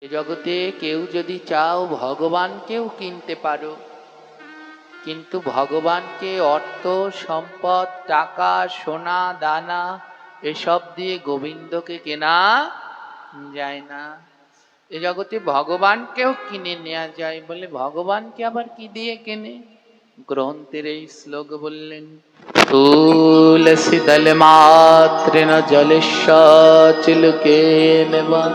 এ জগতে কেউ যদি চাও ভগবানকেও কিনতে পারো, কিন্তু ভগবানকে অর্থ সম্পদ টাকা সোনা দানা এসব দিয়ে গোবিন্দকে কেনা যায় না। এ জগতে ভগবানকেও কিনে নেওয়া যায় বলে ভগবানকে আবার কি দিয়ে কেনে? গ্রন্থের এই শ্লোক বললেন, তুলসী দল মাত্র ন জলেশ্বচুলকে নেবা।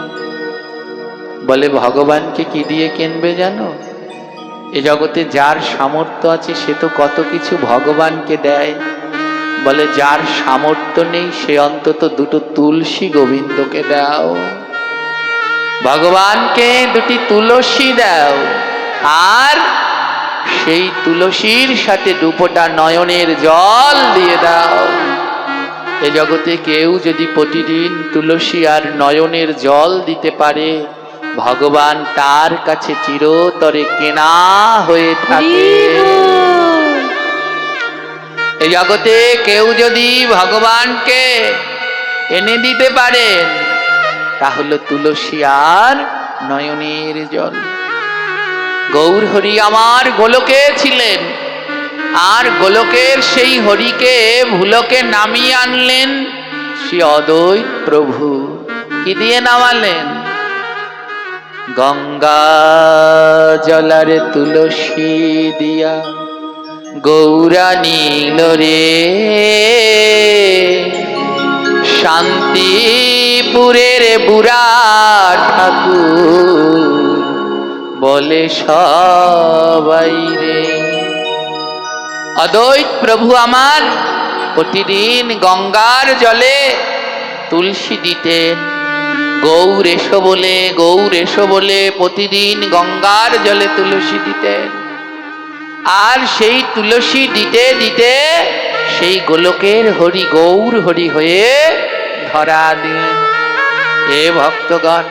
বলে ভগবানকে কি দিয়ে কিনবে জানো? এ জগতে যার সামর্থ্য আছে সে তো কত কিছু ভগবানকে দেয়। বলে যার সামর্থ্য নেই সে অন্তত দুটো তুলসী গোবিন্দকে দাও, ভগবানকে দুটি তুলসী দাও, আর সেই তুলসীর সাথে দুপোটা নয়নের জল দিয়ে দাও। এ জগতে কেউ যদি প্রতিদিন তুলসী আর নয়নের জল দিতে পারে, ভগবান তার কাছে চিরতরে কেনা হয়ে থাকে। এই জগতে কেউ যদি ভগবানকে এনে দিতে পারেন, তাহলে তুলসী আর নয়নের জল। গৌর হরি আমার গোলকে ছিলেন, আর গোলকের সেই হরিকে ভুলকে নামিয়ে আনলেন শ্রী অদ্বৈত প্রভু। কি দিয়ে নামালেন? গঙ্গা জলারে তুলসী দিয়া গৌরা নীল রে, শান্তিপুরের বুড়া ঠাকুর বলে সবাই রে। অদ্বৈত প্রভু আমার প্রতিদিন গঙ্গার জলে তুলসী দিতেন। গৌর এসো বলে, গৌর এসো বলে প্রতিদিন গঙ্গার জলে তুলসী দিতেন। আর সেই তুলসী দিতে দিতে সেই গোলকের হরি গৌর হরি হয়ে ধরা দিলেন। এ ভক্তগণ,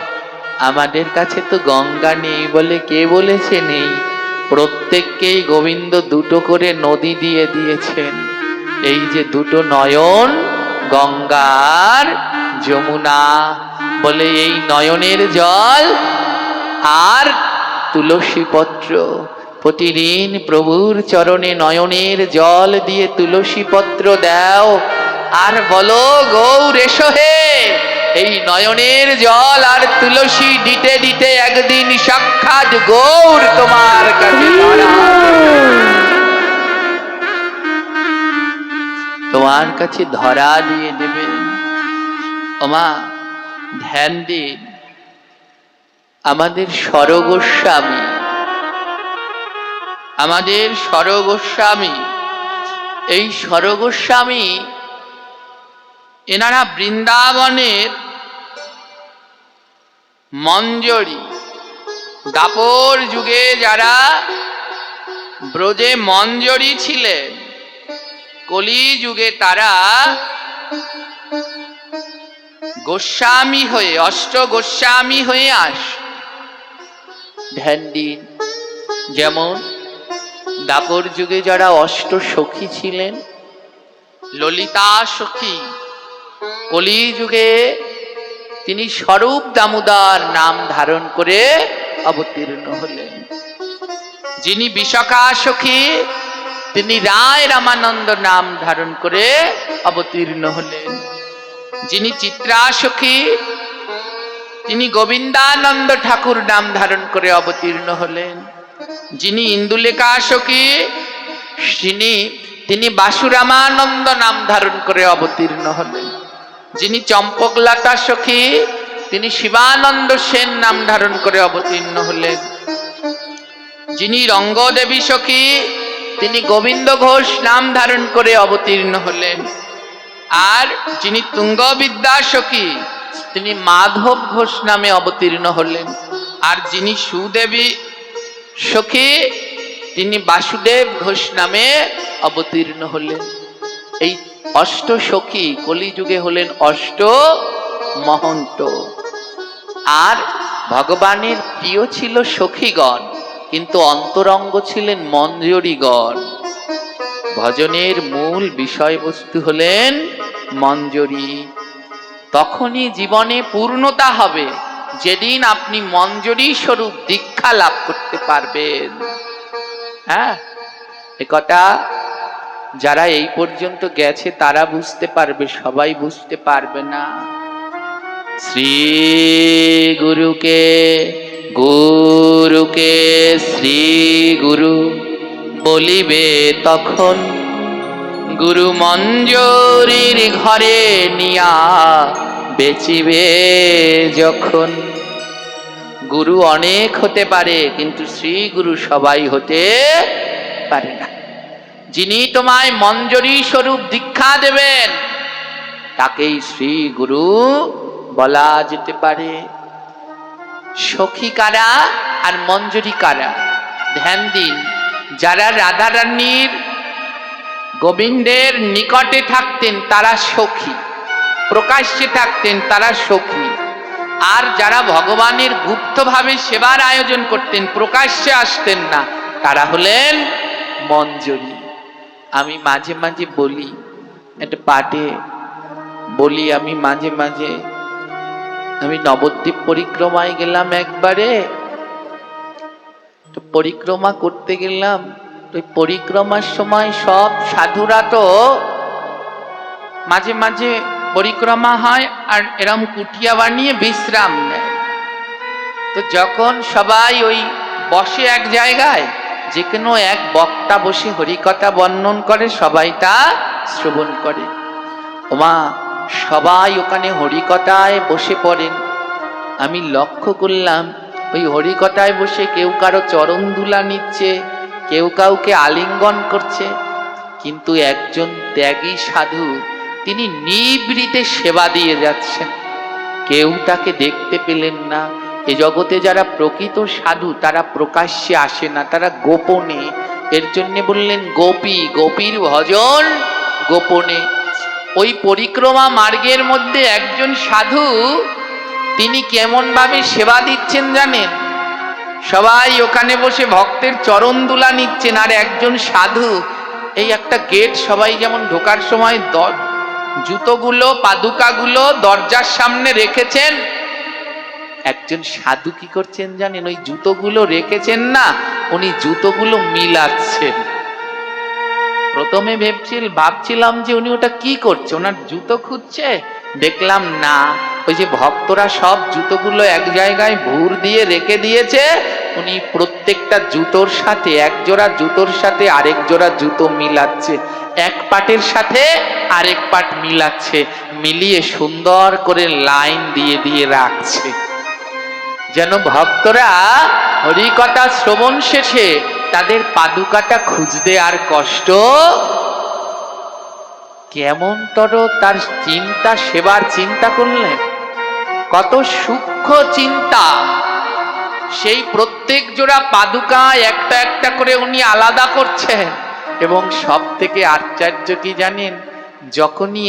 আমাদের কাছে তো গঙ্গা নেই বলে কে বলেছে নেই? প্রত্যেককেই গোবিন্দ দুটো করে নদী দিয়ে দিয়েছেন। এই যে দুটো নয়ন, গঙ্গার যমুনা, বলে এই নয়নের জল আর তুলসী পত্র। প্রতিদিন প্রভুর চরণে নয়নের জল দিয়ে তুলসী পত্র দাও, আর বলো গৌর এসো হে। এই নয়নের জল আর তুলসী দিতে দিতে একদিন সাক্ষাৎ গৌর তোমার কাছে তোমার কাছে ধরা দিয়ে দেবে। ওমা ধ্যান দিন, আমাদের স্বরগোস্বামী, আমাদের স্বরগোস্বামী, এই স্বরগোস্বামী এনারা বৃন্দাবনের মঞ্জরি, দাপর যুগে যারা ব্রজে মঞ্জরি ছিলেন, কলি যুগে তারা গোস্বামী হয়ে, অষ্ট গোস্বামী হয়ে আস। ধ্যান দিন, যেমন দাপর যুগে যারা অষ্ট সখী ছিলেন, ললিতা সখী, কলি যুগে তিনি স্বরূপ দামোদর নাম ধারণ করে অবতীর্ণ হলেন। যিনি বিশাখা সখী, তিনি রায় রামানন্দ নাম ধারণ করে অবতীর্ণ হলেন। যিনি চিত্রা সখী, তিনি গোবিন্দানন্দ ঠাকুর নাম ধারণ করে অবতীর্ণ হলেন। যিনি ইন্দুলেখা সখী, তিনি বাসুরামানন্দ নাম ধারণ করে অবতীর্ণ হলেন। যিনি চম্পকলতা সখী, তিনি শিবানন্দ সেন নাম ধারণ করে অবতীর্ণ হলেন। যিনি রঙ্গদেবী সখী, তিনি গোবিন্দ ঘোষ নাম ধারণ করে অবতীর্ণ হলেন। আর যিনি তুঙ্গবিদ্যা সখী, তিনি মাধব ঘোষ নামে অবতীর্ণ হলেন। আর যিনি সুদেবী সখী, তিনি বাসুদেব ঘোষ নামে অবতীর্ণ হলেন। এই অষ্ট সখী কলিযুগে হলেন অষ্ট মহন্ত। আর ভগবানের প্রিয় ছিল সখীগণ, কিন্তু অন্তরঙ্গ ছিলেন মঞ্জরীগণ। ভজনের মূল বিষয়বস্তু হলেন মঞ্জরি। তখনই জীবনে পূর্ণতা হবে যেদিন আপনি মঞ্জরি স্বরূপ দীক্ষা লাভ করতে পারবেন। হ্যাঁ, এ কথা যারা এই পর্যন্ত গেছে তারা বুঝতে পারবে, সবাই বুঝতে পারবে না। শ্রী গুরুকে গুরুকে শ্রী গুরু বলিবে তখন, গুরু মঞ্জরির ঘরে নিয়া বেচিবে যখন। গুরু অনেক হতে পারে, কিন্তু শ্রী গুরু সবাই হতে পারে না। যিনি তোমায় মঞ্জরি স্বরূপ দীক্ষা দেবেন তাকেই শ্রী গুরু বলা যেতে পারে। সখী কারা আর মঞ্জরি কারা? ধ্যান দিন। যারা রাধারানীর গোবিন্দের নিকটে থাকতেন তারা সখী, প্রকাশ্যে থাকতেন তারা সখী। আর যারা ভগবানের গুপ্তভাবে সেবার আয়োজন করতেন, প্রকাশ্যে আসতেন না, তারা হলেন মঞ্জরি। আমি মাঝে মাঝে বলি, একটা পাঠে বলি, আমি মাঝে মাঝে আমি নবদ্বীপ পরিক্রমায় গেলাম একবারে, তো পরিক্রমা করতে গেলাম। ওই পরিক্রমার সময় সব সাধুরা তো মাঝে মাঝে পরিক্রমা হয় আর এরম কুটিয়া বানিয়ে বিশ্রাম নেয়। তো যখন সবাই ওই বসে এক জায়গায়, যে কোনো এক বক্তা বসে হরিকথা বর্ণন করে, সবাই তা শ্রবণ করে। ওমা, সবাই ওখানে হরিকথায় বসে পড়েন। আমি লক্ষ্য করলাম ওই হরিকথায় বসে কেউ কারো চরণ ধুলা নিচ্ছে, কেউ কাউকে আলিঙ্গন করছে, কিন্তু একজন ত্যাগী সাধু তিনি নিভৃতে সেবা দিয়ে যাচ্ছেন। কেউ তাকে দেখতে পেলেন না। এ জগতে যারা প্রকৃত সাধু তারা প্রকাশ্যে আসে না, তারা গোপনে। এর জন্য বললেন গোপী, গোপীর ভজন গোপনে। ওই পরিক্রমা মার্গের মধ্যে একজন সাধু, তিনি কেমন ভাবে সেবা দিচ্ছেন জানেন? সবাই ওখানে বসে ভক্তের চরণ দুলা নিচ্ছেন, আর একজন সাধু এই একটা গেট, সবাই যেমন ঢোকার সময় জুতোগুলো পাদুকাগুলো দরজার সামনে রেখেছেন, একজন সাধু কি করছেন জানেন? ওই জুতোগুলো রেখেছেন না, উনি জুতোগুলো মিলাচ্ছেন। প্রথমে ভাবছিলাম যে উনি ওটা কি করছে, ওনার জুতো খুঁজছে। দেখলাম না, ওই যে ভক্তরা সব জুতোগুলো এক জায়গায় ভুর দিয়ে রেখে দিয়েছে, উনি প্রত্যেকটা জুতোর সাথে, এক জোড়া জুতোর সাথে আরেক জোড়া জুতো মিলাচ্ছে, এক পাটের সাথে আরেক পাট মিলাচ্ছে, মিলিয়ে সুন্দর করে লাইন দিয়ে দিয়ে রাখছে, যেন ভক্তরা হরিকথা শ্রবণ শেষে তাদের পাদুকাটা খুঁজতে আর কষ্ট। কেমন তর তার চিন্তা, সেবার চিন্তা করলেন, কত সূক্ষ্ম চিন্তা। সেই প্রত্যেক জোড়া পাদুকা একটা একটা করে উনি আলাদা করছেন। এবং সব থেকে আশ্চর্য কি জানেন? যখনই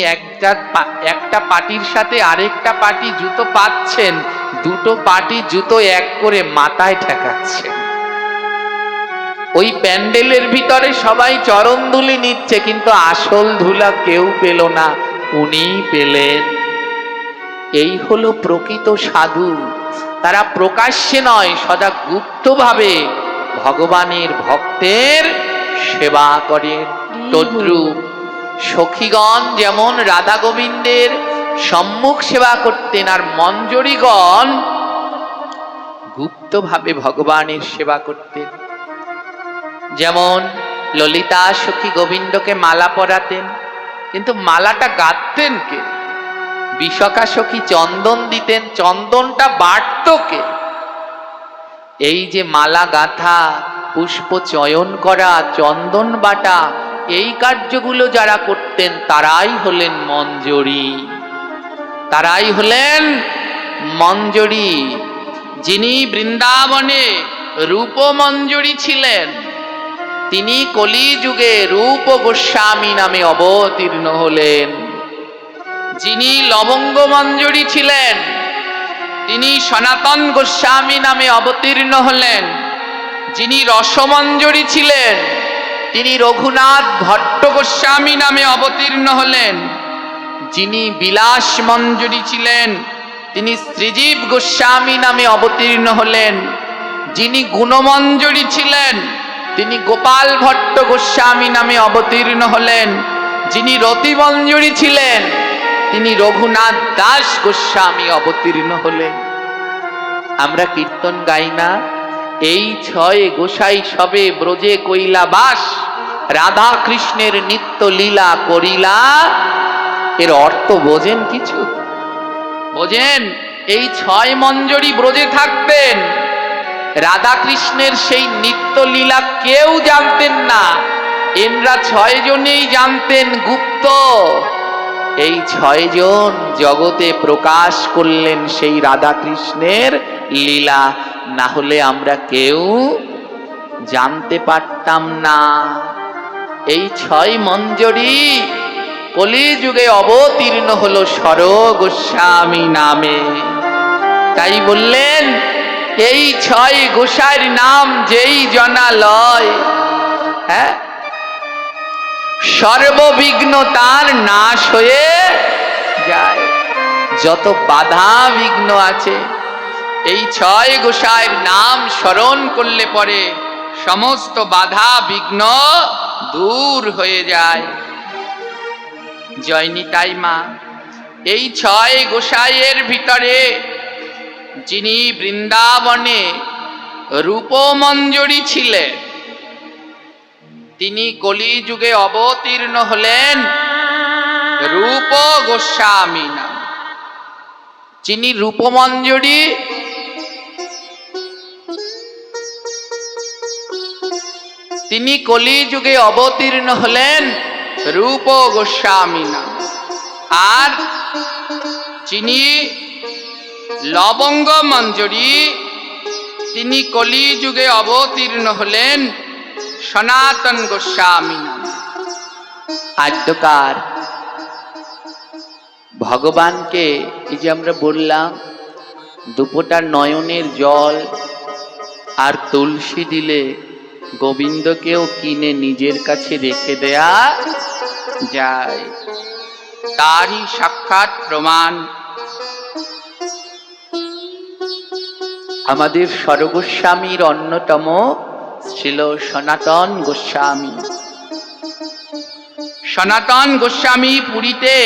একটা পাটির সাথে আরেকটা পাটি জুতো পাচ্ছেন, দুটো পাটি জুতো এক করে মাথায় ঠেকাচ্ছেন। ওই প্যান্ডেলের ভিতরে সবাই চরণ ধুলি নিচ্ছে, কিন্তু আসল ধুলা কেউ পেল না, উনি পেলেন। এই হলো প্রকৃত সাধু। তারা প্রকাশ্যে নয়, সদা গুপ্তভাবে ভগবানের ভক্তের সেবা করেন। তদ্রূপ সখীগণ যেমন রাধা গোবিন্দের সম্মুখ সেবা করতেন, আর মঞ্জরীগণ গুপ্তভাবে ভগবানের সেবা করতেন। যেমন ললিতা সখী গোবিন্দকে মালা পরাতেন, কিন্তু মালাটা গাঁথতেন কে? বিশাখা সখী চন্দন দিতেন, চন্দনটা বাটত কে? এই যে মালা গাঁথা, পুষ্প চয়ন করা, চন্দন বাটা, এই কার্যগুলো যারা করতেন তারাই হলেন মঞ্জরি, তারাই হলেন মঞ্জরি। যিনি বৃন্দাবনে রূপ মঞ্জরি ছিলেন, তিনি কলিযুগে রূপ গোস্বামী নামে অবতীর্ণ হলেন। যিনি লবঙ্গ মঞ্জরি ছিলেন, তিনি সনাতন গোস্বামী নামে অবতীর্ণ হলেন। যিনি রসমঞ্জরি ছিলেন, তিনি রঘুনাথ ভট্ট গোস্বামী নামে অবতীর্ণ হলেন। যিনি বিলাস মঞ্জরি ছিলেন, তিনি শ্রীজীব গোস্বামী নামে অবতীর্ণ হলেন। যিনি গুণমঞ্জরী ছিলেন তিনি গোপাল ভট্ট গোস্বামী নামে অবতীর্ণ হলেন। যিনি রতিমঞ্জরী ছিলেন তিনি রঘুনাথ দাস গোস্বামী অবতীর্ণ হলেন। আমরা কীর্তন গাই না, এই ছয় গোসাই সবে ব্রজে কইলা বাস, রাধা কৃষ্ণের নিত্য লীলা করিলা। এর অর্থ বোঝেন কিছু? বোঝেন? এই ছয় মঞ্জরী ব্রজে থাকতেন, রাধা কৃষ্ণের সেই নিত্য লীলা কেউ জানতেন না, এনরা ছয় জনেই জানতেন গুপ্ত। এই ছয় জন জগতে প্রকাশ করলেন সেই রাধা কৃষ্ণের লীলা, না হলে আমরা কেউ জানতে পারতাম না। এই ছয় মঞ্জরী কলিযুগে অবতীর্ণ হলো সর গোস্বামী নামে। তাই বললেন এই ছয় গোসাইর নাম যেই জনা লয়, হ্যাঁ, সর্ববিঘ্ন তার নাশ হয়ে যায়। যত বাধা বিঘ্ন আছে এই ছয় গোসাইর নাম স্মরণ করলে পরে সমস্ত বাধা বিঘ্ন দূর হয়ে যায়। জয় নিতাই মা। এই ছয় গোসাইয়ের ভিতরে যিনি বৃন্দাবনে রূপমঞ্জরী ছিলেন তিনি কলিযুগে অবতীর্ণ হলেন রূপ গোস্বামী নাম। যিনি রূপমঞ্জরী তিনি কলিযুগে অবতীর্ণ হলেন রূপ গোস্বামী নাম। আর যিনি লবঙ্গ মঞ্জরী তিনি কলিযুগে অবতীর্ণ হলেন সনাতন গোস্বামী নাম। আদ্যকার ভগবানকে এই যে আমরা বললাম দুপোটা নয়নের জল আর তুলসী দিলে গোবিন্দকেও কিনে নিজের কাছে রেখে দেয়া যায়, তারই সাক্ষাৎ প্রমাণ আমাদের সরগোস্বামীর অন্যতম ছিল সনাতন গোস্বামী। সনাতন গোস্বামী পুরীতে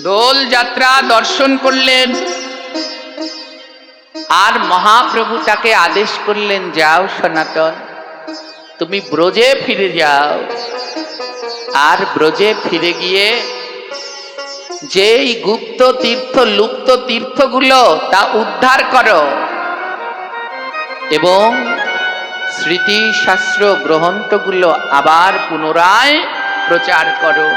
দোল যাত্রা দর্শন করলেন, আর মহাপ্রভু তাকে আদেশ করলেন, যাও সনাতন, তুমি ব্রজে ফিরে যাও। আর ব্রজে ফিরে গিয়ে যেই গুপ্ত তীর্থ লুপ্ত তীর্থগুলো তা উদ্ধার করো এবং স্মৃতি শাস্ত্র গ্রন্থগুলো আবার পুনরায় প্রচার করো।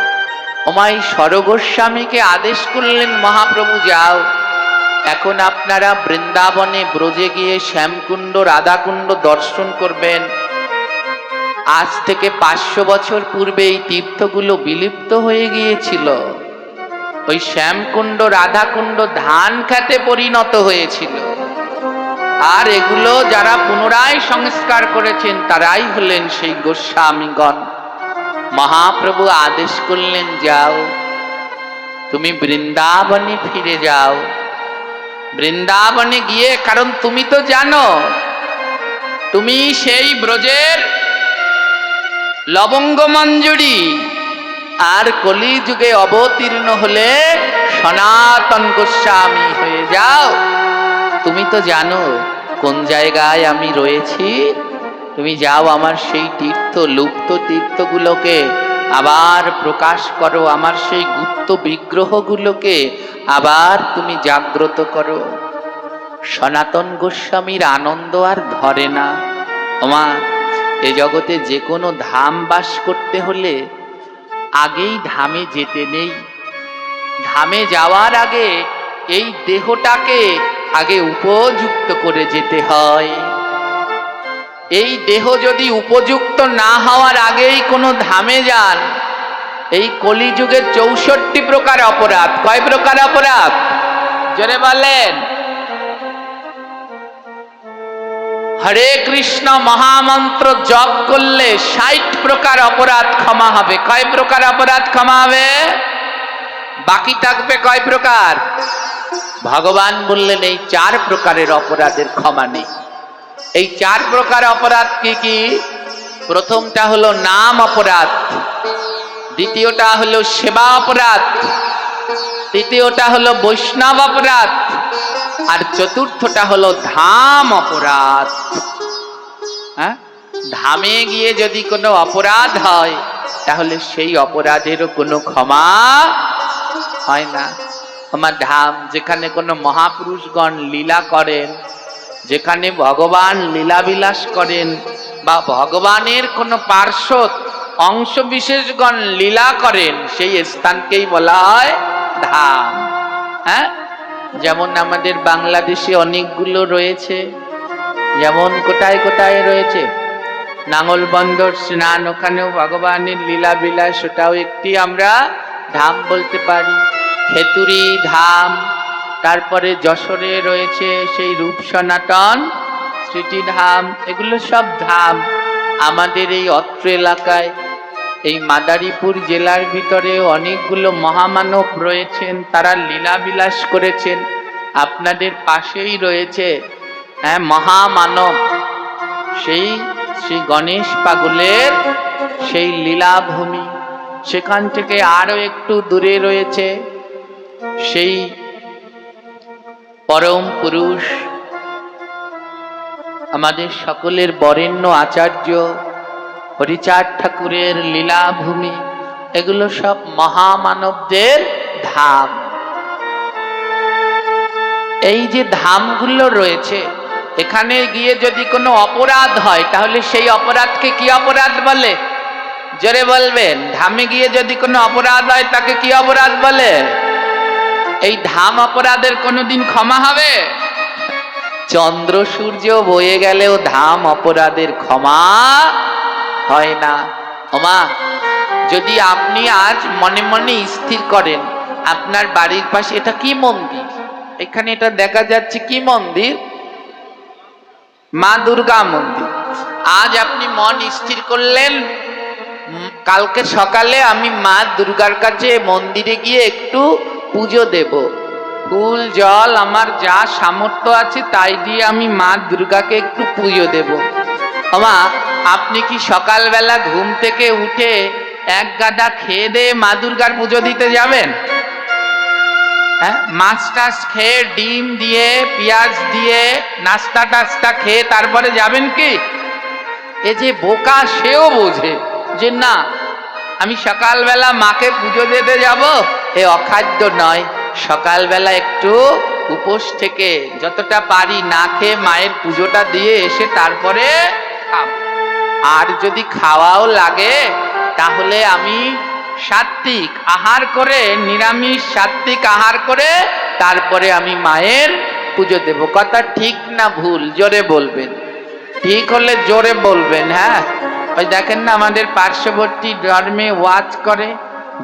ওমাই সরগোস্বামীকে আদেশ করলেন মহাপ্রভু, যাও, এখন আপনারা বৃন্দাবনে ব্রজে গিয়ে শ্যামকুণ্ড রাধাকুণ্ড দর্শন করবেন। আজ থেকে 500 বছর পূর্বে এই তীর্থগুলো বিলুপ্ত হয়ে গিয়েছিল। ওই শ্যামকুণ্ড রাধাকুণ্ড ধান খেতে পরিণত হয়েছিল, আর এগুলো যারা পুনরায় সংস্কার করেছেন তারাই হলেন সেই গোস্বামীগণ। মহাপ্রভু আদেশ করলেন, যাও, তুমি বৃন্দাবনে ফিরে যাও। বৃন্দাবনে গিয়ে, কারণ তুমি তো জানো তুমি সেই ব্রজের লবঙ্গ মঞ্জুরি, আর কলিযুগে অবতীর্ণ হলে সনাতন গোস্বামী হয়ে যাও। তুমি তো জানো কোন জায়গায় আমি রয়েছি, তুমি যাও আমার সেই তীর্থ লুপ্ত তীর্থগুলোকে আবার প্রকাশ করো, আমার সেই গুপ্ত বিগ্রহগুলোকে আবার তুমি জাগ্রত করো। সনাতন গোস্বামীর আনন্দ আর ধরে না। ওমা, এ জগতে যে কোনো ধাম বাস করতে হলে আগেই ধামে যেতে নেই। ধামে যাওয়ার আগে এই দেহটাকে আগে উপযুক্ত করে যেতে হয়। এই দেহ যদি উপযুক্ত না হওয়ার আগেই কোনো ধামে যান, এই কলিযুগের 64 প্রকার অপরাধ। কয় প্রকার অপরাধ? জোরে বলেন। হরে কৃষ্ণ মহামন্ত্র জপ করলে 60 প্রকার অপরাধ ক্ষমা হবে। কয় প্রকার অপরাধ ক্ষমা হবে? বাকি থাকবে কয় প্রকার? ভগবান বললেন এই 4 প্রকারের অপরাধের ক্ষমা নেই। এই 4 প্রকার অপরাধ কি কি? প্রথমটা হলো নাম অপরাধ, দ্বিতীয়টা হলো সেবা অপরাধ, তৃতীয়টা হলো বৈষ্ণব অপরাধ, আর চতুর্থটা হলো ধাম অপরাধ। হ্যাঁ, ধামে গিয়ে যদি কোনো অপরাধ হয় তাহলে সেই অপরাধেরও কোনো ক্ষমা হয় না। আমার ধাম, যেখানে কোনো মহাপুরুষগণ লীলা করেন, যেখানে ভগবান লীলাবিলাস করেন, বা ভগবানের কোনো পার্শ্বদ অংশ বিশেষগণ লীলা করেন, সেই স্থানকেই বলা হয় ধাম। হ্যাঁ, যেমন আমাদের বাংলাদেশে অনেকগুলো রয়েছে, যেমন কোথায় কোথায় রয়েছে নাঙ্গলবন্দর স্নান, ওখানেও ভগবানের লীলা বিলাস, ওটাও একটি আমরা ধাম বলতে পারি। খেতুরি ধাম, তারপরে যশোরে রয়েছে সেই রূপ সনাতন স্মৃতি ধাম, এগুলো সব ধাম। আমাদের এই অত্র এলাকায় এই মাদারীপুর জেলার ভিতরে অনেকগুলো মহামানব রয়েছেন, তারা লীলা বিলাস করেছেন। আপনাদের পাশেই রয়েছে হ্যাঁ মহামানব, সেই শ্রী গণেশ পাগলের সেই লীলাভূমি। সেখান থেকে আরো একটু দূরে রয়েছে সেই পরম পুরুষ আমাদের সকলের বরেণ্য আচার্য হরিচাঁদ ঠাকুরের লীলাভূমি। এগুলো সব মহামানবদের ধাম। এই যে ধামগুলো রয়েছে, এখানে গিয়ে যদি কোনো অপরাধ হয় তাহলে সেই অপরাধকে কি অপরাধ বলে? জোরে বলবেন। ধামে গিয়ে যদি কোনো অপরাধ হয় তাকে কি অপরাধ বলে? এই ধাম অপরাধের কোনোদিন ক্ষমা হবে? চন্দ্র সূর্য বয়ে গেলেও ধাম অপরাধের ক্ষমা হয় না। ওমা, যদি আপনি আজ মনে মনে স্থির করেন আপনার বাড়ির পাশে এটা কি মন্দির, এখানে এটা দেখা যাচ্ছে কি মন্দির? মা দুর্গা মন্দির। আজ আপনি মন স্থির করলেন কালকে সকালে আমি মা দুর্গার কাছে মন্দিরে গিয়ে একটু পুজো দেব, ফুল জল আমার যা সামর্থ্য আছে তাই দিয়ে আমি মা দুর্গাকে একটু পুজো দেব। আমা, আপনি কি সকালবেলা ঘুম থেকে উঠে এক গাদা খেয়ে দিয়ে মা দুর্গার পুজো দিতে যাবেন? হ্যাঁ, মাছ টাছ খেয়ে ডিম দিয়ে পেঁয়াজ দিয়ে নাস্তা টাস্তা খেয়ে তারপরে যাবেন কি? এ যে বোকা সেও বোঝে যে না, আমি সকালবেলা মাকে পুজো দিতে যাব, এ অখাদ্য নয়, সকালবেলা একটু উপোস থেকে যতটা পারি না খেয়ে মায়ের পুজোটা দিয়ে এসে তারপরে খাবো। আর যদি খাওয়াও লাগে তাহলে আমি সাত্বিক আহার করে, নিরামিষ সাত্বিক আহার করে তারপরে আমি মায়ের পুজো দেব। কথা ঠিক না ভুল? জোরে বলবেন। ঠিক হলে জোরে বলবেন। হ্যাঁ, ওই দেখেন না আমাদের পার্শ্ববর্তী ধর্মে ওয়াজ করে,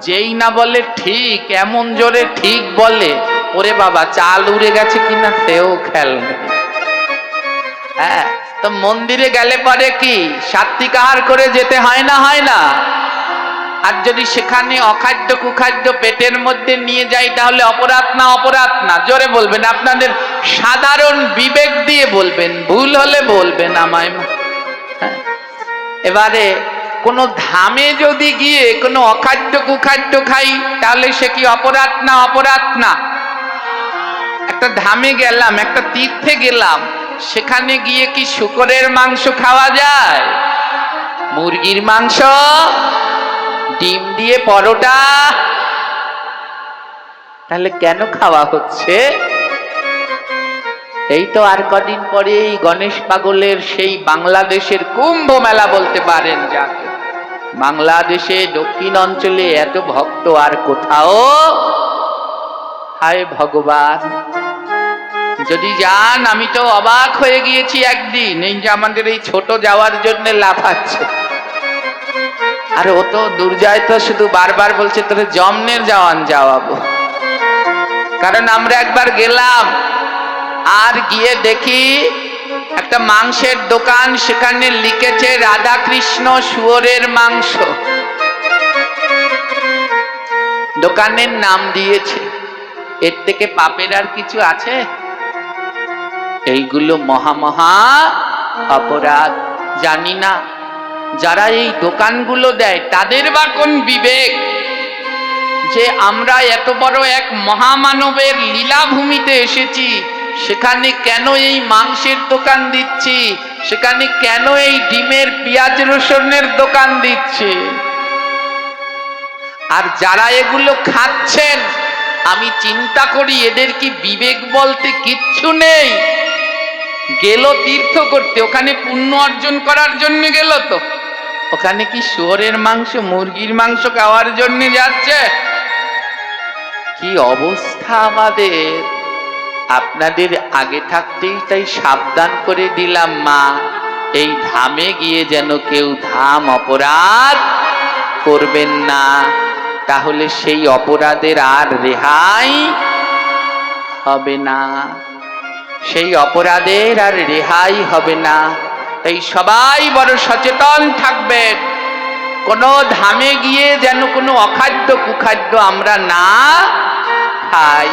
যেই না বলে ঠিক, এমন জোরে ঠিক বলে, ওরে বাবা চাল উড়ে গেছে কিনা সেও খেয়াল নেই। হ্যাঁ, তো মন্দিরে গেলে পরে কি সাত্বিক আহার করে যেতে হয় না? হয় না? আর যদি সেখানে অখাদ্য কুখাদ্য পেটের মধ্যে নিয়ে যাই তাহলে অপরাধ না? অপরাধ না? জোরে বলবেন, আপনাদের সাধারণ বিবেক দিয়ে বলবেন, ভুল হলে বলবেন আমায়। এবারে কোনো ধামে যদি গিয়ে কোনো অখাদ্য কুখাদ্য খাই তাহলে সে কি অপরাধ না? অপরাধ না? একটা ধামে গেলাম, একটা তীর্থে গেলাম, সেখানে গিয়ে কি শূকরের মাংস খাওয়া যায়? মুরগির মাংস, ডিম দিয়ে পরোটা, তাহলে কেন খাওয়া হচ্ছে? এই তো আর কদিন পরেই গণেশ পাগলের সেই বাংলাদেশের কুম্ভ মেলা বলতে পারেন যাকে। বাংলাদেশে দক্ষিণ অঞ্চলে এত ভক্ত আর কোথাও। হায় ভগবান, যদি যান, আমি তো অবাক হয়ে গিয়েছি একদিন, এই যে আমাদের এই ছোট যাওয়ার জন্য লাফাচ্ছে, আর ও তো দূর যায় তো শুধু বারবার বলছে তোরে জমনের যাওয়ান যাওয়াবো। কারণ আমরা একবার গেলাম, আর গিয়ে দেখি একটা মাংসের দোকান, সেখানে লিখেছে রাধা কৃষ্ণ শুয়োরের মাংস। দোকানের নাম দিয়েছে, এর থেকে পাপের আর কিছু আছে? এইগুলো মহা অপরাধ। জানি না যারা এই দোকানগুলো দেয় তাদের বা কোন বিবেক যে আমরা এত বড় এক মহামানবের লীলাভূমিতে এসেছি, সেখানে কেন এই মাংসের দোকান দিচ্ছি, সেখানে কেন এই ডিমের পেঁয়াজ রসুনের দোকান দিচ্ছি। আর যারা এগুলো খাচ্ছেন, আমি চিন্তা করি এদের কি বিবেক বলতে কিচ্ছু নেই? গেল তীর্থ করতে, ওখানে পুণ্য অর্জন করার জন্য গেল, তো ওখানে কি শুয়োরের মাংস মুরগির মাংস খাওয়ার জন্য যাচ্ছে? কি অবস্থা আমাদের! আপনাদের আগে থাকতেই তাই সাবধান করে দিলাম মা, এই ধামে গিয়ে যেন কেউ ধাম অপরাধ করবেন না, তাহলে সেই অপরাধের আর রেহাই হবে না, সেই অপরাধের আর রেহাই হবে না। তাই সবাই বড় সচেতন থাকবেন, কোনো ধামে গিয়ে যেন কোনো অখাদ্য কুখাদ্য আমরা না খাই।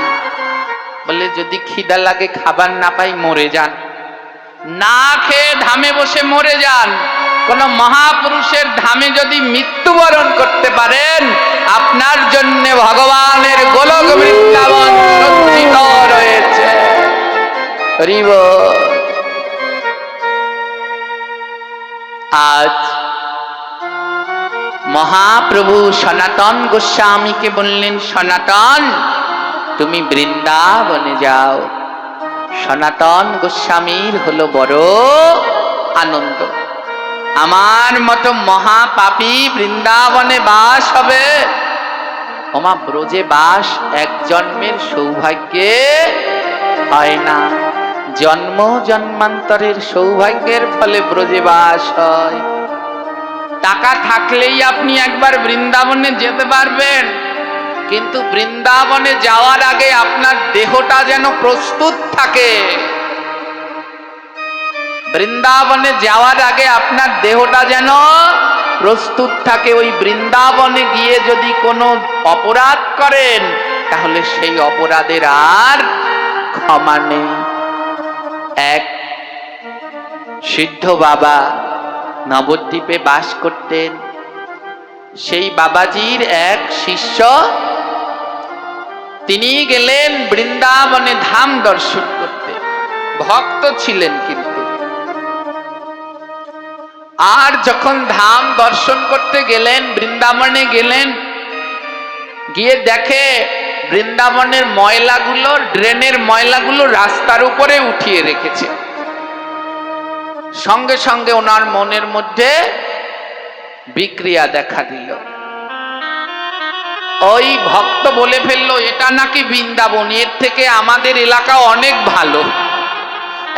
বলে যদি খিদা লাগে খাবার না পাই মরে যান, না খেয়ে ধামে বসে মরে যান। কোন মহাপুরুষের ধামে যদি মৃত্যুবরণ করতে পারেন, আপনার জন্য ভগবানের গোলক বৃন্দাবন সজ্জিত রয়েছে। হরি বল। আজ মহাপ্রভু সনাতন গোস্বামীকে বললেন, সনাতন তুমি বৃন্দাবনে যাও। সনাতন গোস্বামীর হলো বড় আনন্দ, আমার মতো মহাপাপী বৃন্দাবনে বাস হবে। ওমা, ব্রজে বাস এক জন্মের সৌভাগ্যে হয় না, জন্ম জন্মান্তরের সৌভাগ্যের ফলে ব্রজে বাস হয়। টাকা থাকলেই আপনি একবার বৃন্দাবনে যেতে পারবেন, কিন্তু বৃন্দাবনে যাওয়ার আগে আপনার দেহটা যেন প্রস্তুত থাকে। বৃন্দাবনে যাওয়ার আগে আপনার দেহটা যেন প্রস্তুত থাকে। ওই বৃন্দাবনে গিয়ে যদি কোনো অপরাধ করেন, তাহলে সেই অপরাধের আর ক্ষমা নেই। এক সিদ্ধ বাবা নবদ্বীপে বাস করতেন। সেই বাবাজির এক শিষ্য, তিনি গেলেন বৃন্দাবনে ধাম দর্শন করতে। ভক্ত ছিলেন কিন্তু, আর যখন ধাম দর্শন করতে গেলেন, বৃন্দাবনে গেলেন, গিয়ে দেখে বৃন্দাবনের ময়লাগুলো, ড্রেনের ময়লাগুলো রাস্তার উপরে উঠিয়ে রেখেছে। সঙ্গে সঙ্গে ওনার মনের মধ্যে বিক্রিয়া দেখা দিল। ওই ভক্ত বলে ফেললো, এটা নাকি বৃন্দাবন, এর থেকে আমাদের এলাকা অনেক ভালো,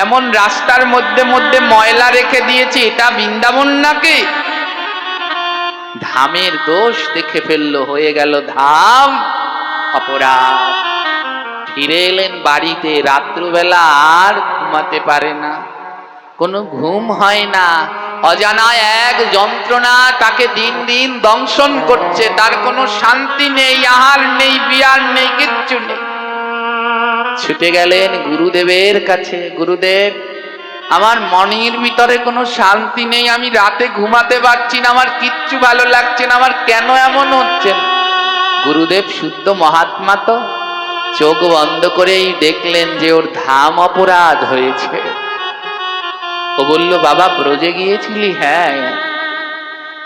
এমন রাস্তার মধ্যে মধ্যে ময়লা রেখে দিয়েছে, এটা বৃন্দাবন নাকি? ধামের দোষ দেখে ফেললো, হয়ে গেল ধাম অপরাধ। ফিরে এলেন বাড়িতে, রাত্রিবেলা আর ঘুমাতে পারে না, কোনো ঘুম হয় না, অজানা এক যন্ত্রণা তাকে দিন দিন দংশন করছে, তার কোনো শান্তি নেই, আহার নেই, বিহার নেই, কিচ্ছু নেই। ছুটে গেলেন গুরুদেবের কাছে, গুরুদেব আমার মনের ভিতরে কোনো শান্তি নেই, আমি রাতে ঘুমাতে পারছি না, আমার কিচ্ছু ভালো লাগছে না, আমার কেন এমন হচ্ছে? গুরুদেব শুদ্ধ মহাত্মা, তো চোখ বন্ধ করেই দেখলেন যে ওর ধাম অপরাধ হয়েছে। ও বলল, বাবা ব্রজে গিয়েছিলি? হ্যাঁ।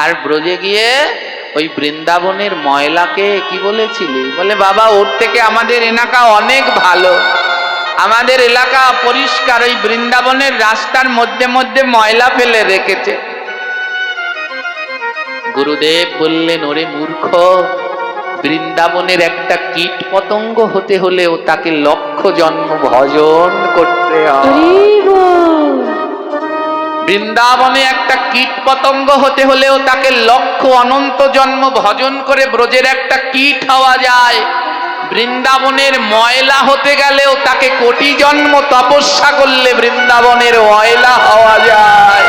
আর ব্রজে গিয়ে ওই বৃন্দাবনের ময়লাকে কি বলেছিলি? বলে, বাবা ওর থেকে আমাদের এলাকা অনেক ভালো, আমাদের এলাকা পরিষ্কার, ওই বৃন্দাবনের রাস্তার মধ্যে মধ্যে ময়লা ফেলে রেখেছে। গুরুদেব বললেন, ওরে মূর্খ, বৃন্দাবনের একটা কীট পতঙ্গ হতে হলেও তাকে লক্ষ জন্ম ভজন করতে হয়। বৃন্দাবনে একটা কীট পতঙ্গ হতে হলেও তাকে লক্ষ অনন্ত জন্ম ভজন করে ব্রজের একটা কীট হওয়া যায়। বৃন্দাবনের ময়লা হতে গেলেও তাকে কোটি জন্ম তপস্যা করলে বৃন্দাবনের ময়লা হওয়া যায়।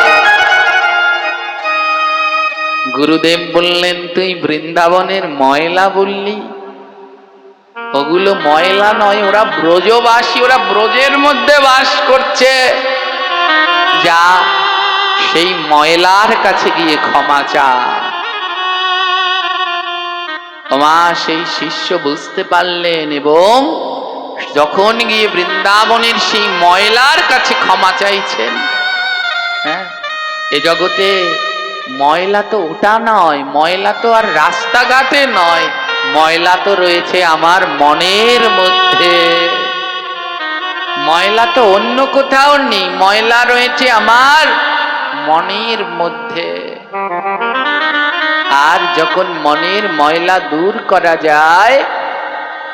গুরুদেব বললেন, তুই বৃন্দাবনের ময়লা বললি? ওগুলো ময়লা নয়, ওরা ব্রজবাসী, ওরা ব্রজের মধ্যে বাস করছে। যা, সেই ময়লার কাছে গিয়ে ক্ষমা চা। মা সেই শিষ্য বুঝতে পারলেন এবং যখন গিয়ে বৃন্দাবনের সেই ময়লার কাছে ক্ষমা চাইছেন। হ্যাঁ, এ জগতে ময়লা তো ওটা নয়, ময়লা তো আর রাস্তাঘাটে নয়, ময়লা তো রয়েছে আমার মনের মধ্যে। ময়লা তো অন্য কোথাও নেই, ময়লা রয়েছে আমার মনের মধ্যে। আর যখন মনের ময়লা দূর করা যায়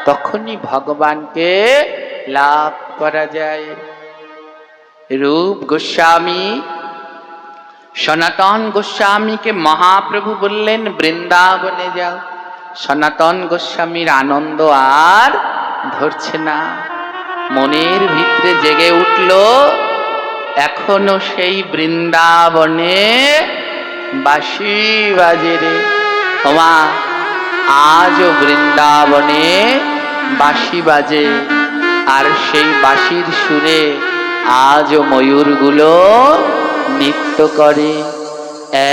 তখনই ভগবানকে লাভ করা যায়। রূপ গোস্বামী সনাতন গোস্বামীকে মহাপ্রভু বললেন বৃন্দাবনে যাও। সনাতন গোস্বামীর আনন্দ আর ধরছে না, মনের ভিতরে জেগে উঠল এখনো সেই বৃন্দাবনে বাঁশি বাজে রে। ওমা, আজও বৃন্দাবনে বাঁশি বাজে, আর সেই বাঁশির সুরে আজও ময়ূরগুলো নৃত্য করে।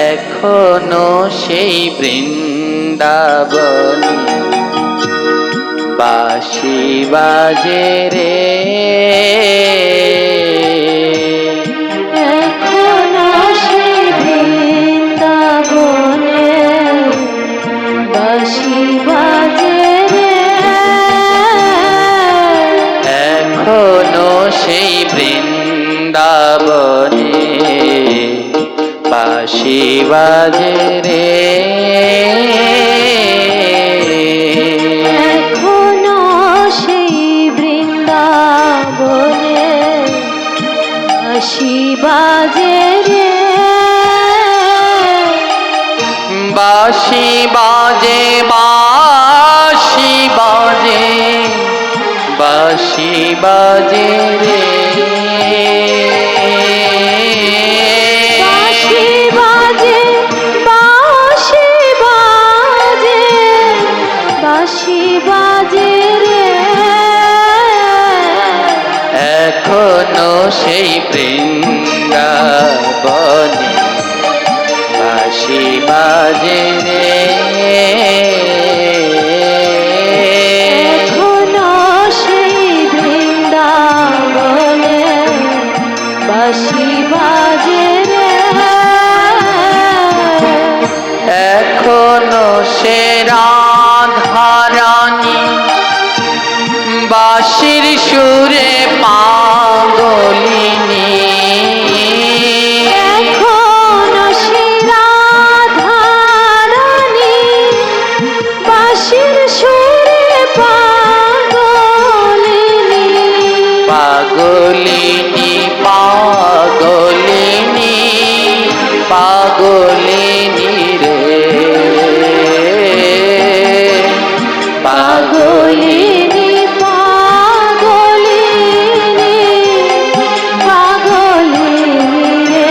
এখনো সেই বৃন্দাবনে বাঁশি বাজে রে। সেই বৃন্দাবনে বাঁশি বাজে রে। এখনো সেই বৃন্দাবনে বাঁশি বাজে রে। বাঁশি বাজে, বাঁশি বাজে, বাঁশি বাজে রে। বাঁশি বাজে, বাঁশি বাজে, বাঁশি বাজে রে। এখনো সেই বৃন্দাবনে বাঁশি বাজে রে। বাঁশি বাজে রে। এখনো সে রাধারানী বাঁশির সুরে পাগলিনী। এখনো সে রাধারানী বাঁশির সুরে পাগলিনী। পাগলিনী, পাগলিনী, পাগলিনী রে। পাগলিনী, পাগলিনী, পাগলিনী রে।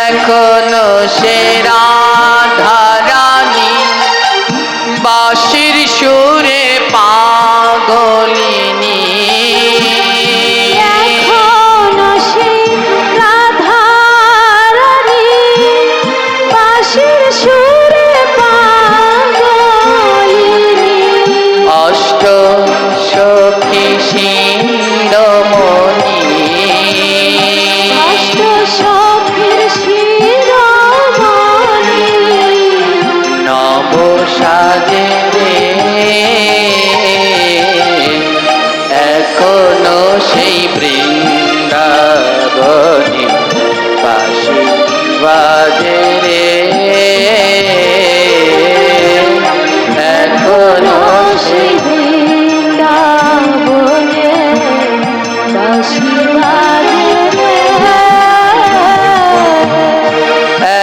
এখনো সে রাধারানী বাঁশির সুরে পাগলিনী। এখনো সেই রাধারানী বাঁশির সুরে পাগলিনী। অষ্ট সখী শিরোমণি, অষ্ট সখীর শিরোমণি। নব সাজে রে। এখনো সেই বৃন্দাবনে বাঁশি বাজে রে। এখনো সেই বৃন্দাবনে বাঁশি বাজে রে।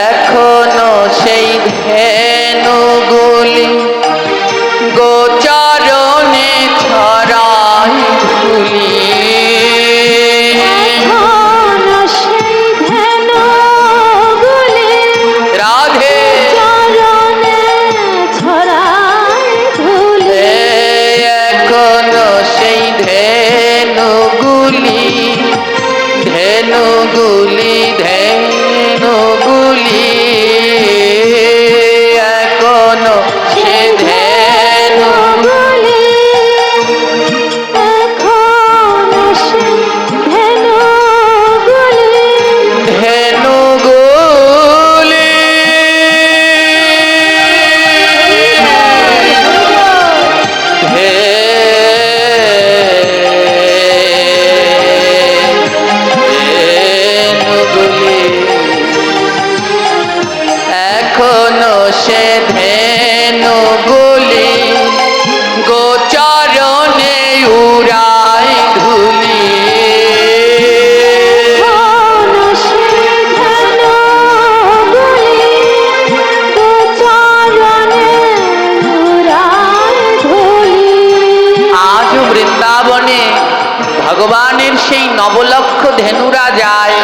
এখনো সেই ধেনুগুলি গোচারণে ছড়াই ধুলি। ধেনুগুলি ধেনুগুলি এখনো সে ধেনু বলে এখন সে ধেনু বলে ধেনুগুলি ধেনুগুলি এখনো সে ধেনুগুলি গোচরণে উড়ায় ধুলি এখন সে ধেনু বলে গোচরণে উড়ায় ধুলি আজও বৃন্দাবনে ভগবানের সেই নবলক্ষ ধেনুরা যায়,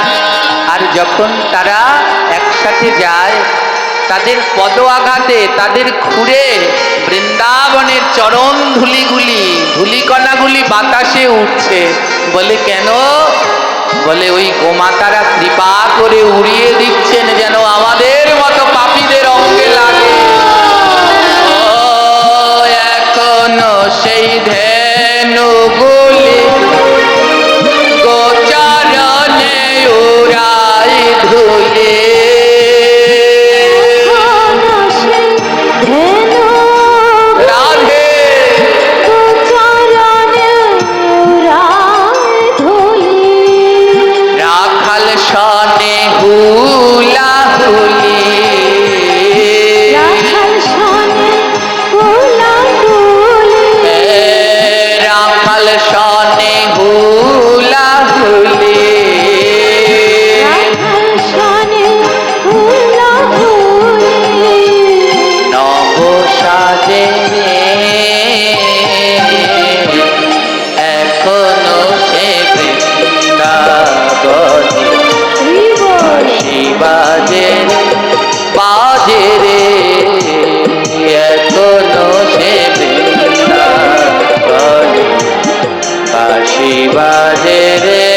আর যখন তারা একসাথে যায় তাদের পদ আঘাতে তাদের খুঁড়ে বৃন্দাবনের চরণ ধুলিগুলি ধুলিকণাগুলি বাতাসে উঠছে। বলে কেন? বলে ওই গোমাতারা কৃপা করে উড়িয়ে দিচ্ছেন যেন আমাদের মতো পাপীদের অঙ্গে লাগে। ও এখনো সেই ধেনুগুলি গোচরণে উড়াই ধুলি এখন সে ধেনু রাধে গোচরণে উড়ায় ধুলি রাখাল সনে হুলা হুলি রাখাল সনে হুলাহুলি রাখাল সনে হুলা হুলি রাখাল সনে হুলাহুলি নব সাজে এখনো সে বৃন্দাবনে বাজে বাজে রে এখনো সে বৃন্দাবনে বাঁশি বাজে রে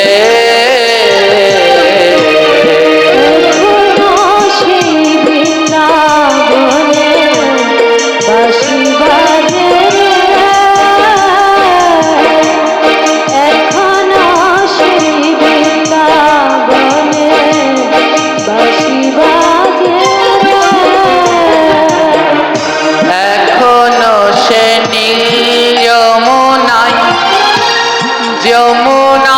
এখনো সেই বৃন্দাবনে বাঁশি বাজে এখনো সেই বৃন্দাবনে বাঁশি বাজে এখনো সে নীল যমুনায় যমুনায়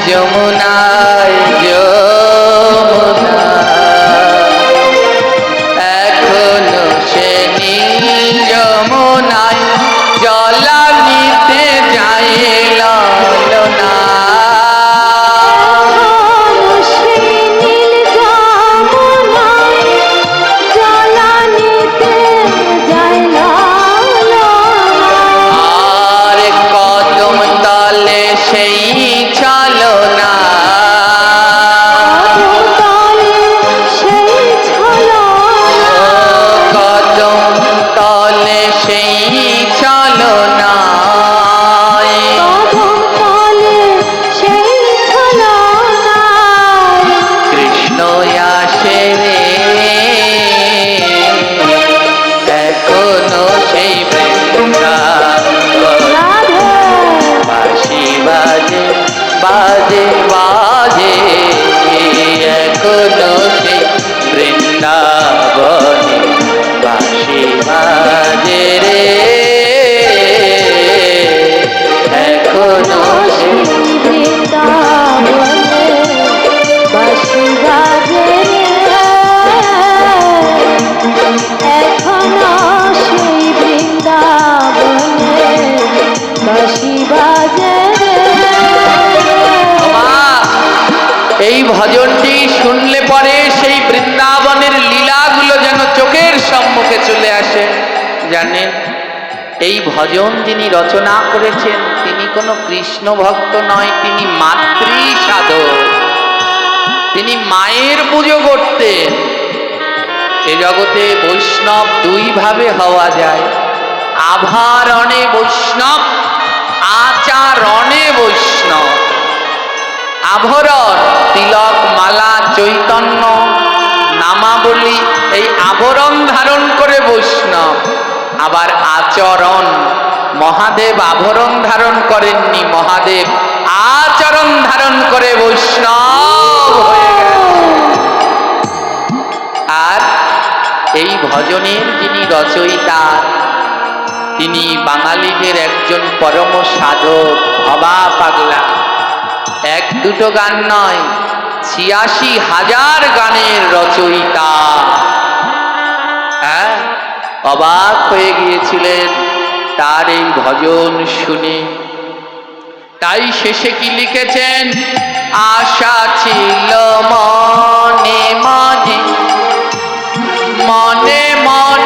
যমুনায় এখনো সে নীল যমুনায় জলানিতে যাইল না সেই নীল যমুনায় জলানিতে যাইল না আর কদম তলে সেই চলো না তলে সেই ছলনা কদম তলে সেই চলো না কদম তলে সেই ছলনা কৃষ্ণ আসে রে এখনো সেই বৃন্দাবন রাধে বাঁশি বাজে বাজে বাজে এখনো সেই বৃন্দাবনে বাঁশি বাজে রে এখনো সেই বৃন্দাবনে বাঁশি বাজে এখনো সেই বৃন্দাবনে বাঁশি বাজে মা, এই ভজনটি শুনলে পরে সেই বৃন্দাবনের লীলাগুলো যেন চোখের সম্মুখে চলে আসে। জানেন, এই ভজন যিনি রচনা করেছেন তিনি কোনো কৃষ্ণ ভক্ত নয়, তিনি মাতৃ সাধক। তিনি মায়ের পুজো করতেন। এ জগতে বৈষ্ণব দুই ভাবে হওয়া যায়, আভরণে বৈষ্ণব, আচরণে বৈষ্ণব। আভরণ তিলক মালা চৈতন্য নামাবলী, এই আভরণ ধারণ করে বৈষ্ণব। আবার আচরণ, মহাদেব আভরণ ধারণ করেননি, মহাদেব আচরণ ধারণ করে বৈষ্ণব হয়ে গেছেন। আর এই ভজনের যিনি রচয়িতা, তিনি বাঙালিদের একজন পরম সাধক, ভবা পাগলা। এক দুটো গান নয়, ৮৬,০০০ গানের রচয়িতা। হ্যাঁ, অবাক হয়ে গিয়েছিলেন তার এই ভজন শুনে। তাই শেষে কি লিখেছেন? আশা ছিল মনে মনে, মনে মনে,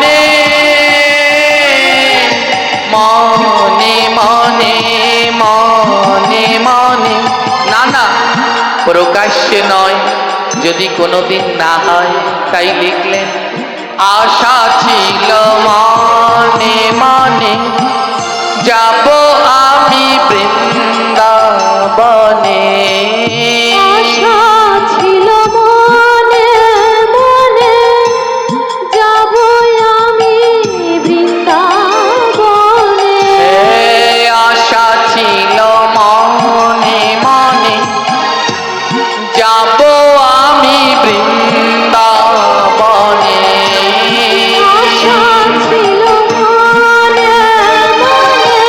মনে মনে, মনে মনে। না না, প্রকাশ্যে নয়, যদি কোনোদিন না হয় তাই লিখলেন আশা ছিল মনে মনে, যাব আমি বৃন্দাবনে। আশা ছিল মনে মনে, যাব আমি বৃন্দাবনে। আশা ছিল মনে মনে, যাব আমি বৃন্দাবনে। আশা ছিল মনে মনে,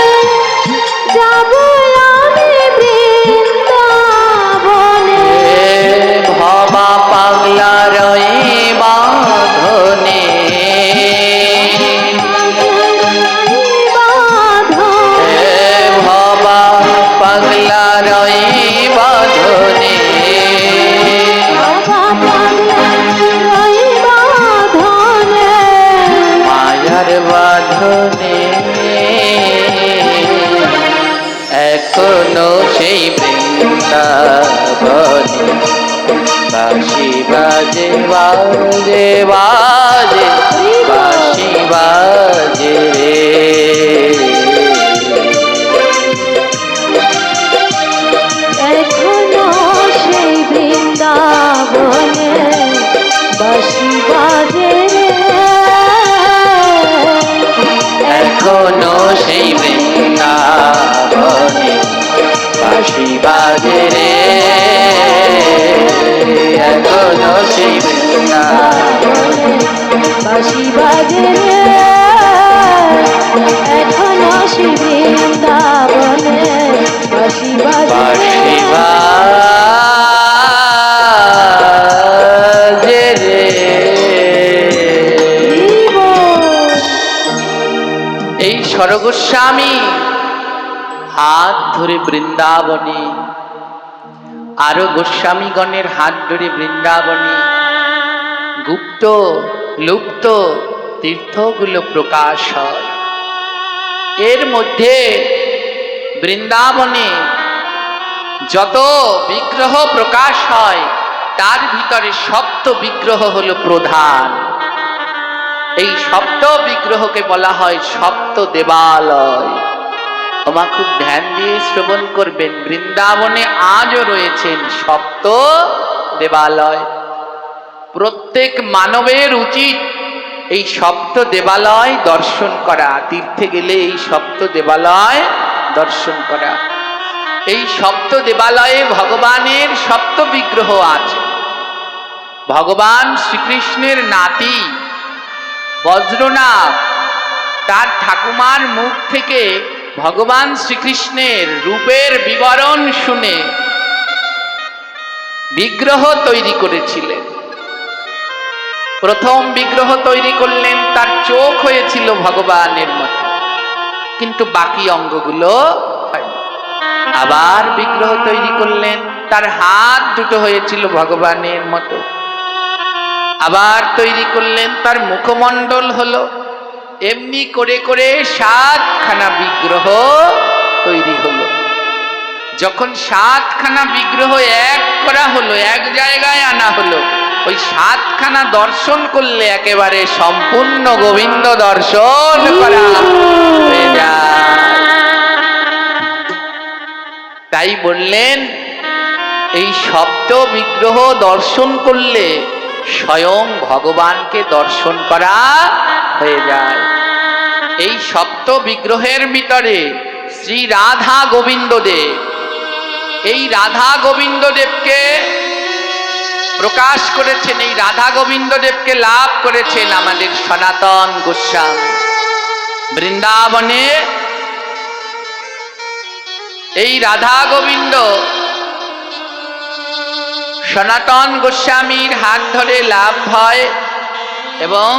যাব আমি বৃন্দাবনে। ভবা পাগলা রয়ে বাঁধনে, ভবা পাগলা রয়ে বাঁধনে। মায়ার বাঁধনে এখনো সেই বৃন্দাবনে বাঁশি বাজে বাজে বাজে, বাঁশি বাজে রে। এখনো সেই বৃন্দাবনে বাঁশি বাজে রে। এখনো সেই বৃন্দাবনে বাঁশি বাজে রে। এখনো সেই বৃন্দাবনে বাঁশি বাজে রে। এখনো সেই বৃন্দাবনে বাঁশি বাজে বাঁশি রে। বাজে রে। এই স্বরগোস্বামী হাত ধরে বৃন্দাবনে, আরো গোস্বামীগণের হাত ধরে বৃন্দাবনে গুপ্ত লুপ্ত তীর্থগুলো প্রকাশ হয়। এর মধ্যে বৃন্দাবনে যত বিগ্রহ প্রকাশ হয় তার ভিতরে সপ্ত বিগ্রহ হলো প্রধান। এই সপ্ত বিগ্রহকে বলা হয় সপ্ত দেবালয়। তোমা খুব ধ্যান দিয়ে শ্রবণ করবেন, বৃন্দাবনে আজও রয়েছেন সপ্ত দেবালয়। প্রত্যেক মানবের উচিত এই সপ্ত দেবালয় দর্শন করা, তীর্থে গেলে এই সপ্ত দেবালয় দর্শন করা। এই সপ্ত দেবালয়ে ভগবানের সপ্ত বিগ্রহ আছে। ভগবান শ্রীকৃষ্ণের নাতি বজ্রনাথ তার ঠাকুমার মুখ থেকে ভগবান শ্রীকৃষ্ণের রূপের বিবরণ শুনে বিগ্রহ তৈরি করেছিলেন। প্রথম বিগ্রহ তৈরি করলেন, তার চোখ হয়েছিল ভগবানের মতো, কিন্তু বাকি অঙ্গগুলো হয়নি। আবার বিগ্রহ তৈরি করলেন, তার হাত দুটো হয়েছিল ভগবানের মতো। আবার তৈরি করলেন, তার মুখমণ্ডল হলো। এমনি করে করে ৭খানা বিগ্রহ তৈরি হলো। যখন ৭খানা বিগ্রহ এক করা হলো, এক জায়গায় আনা হলো, ওই 7খানা দর্শন করলে একেবারে সম্পূর্ণ গোবিন্দ দর্শন করা হয়ে যায়। তাই বললেন এই সপ্ত বিগ্রহ দর্শন করলে স্বয়ং ভগবানকে দর্শন করা হয়ে যায়। এই সপ্ত বিগ্রহের ভিতরে শ্রী রাধা গোবিন্দ দেব, এই রাধা গোবিন্দ দেবকে প্রকাশ করেছেন, এই রাধা গোবিন্দ দেবকে লাভ করেছেন আমাদের সনাতন গোস্বামী। বৃন্দাবনে এই রাধা গোবিন্দ সনাতন গোস্বামীর হাত ধরে লাভ হয় এবং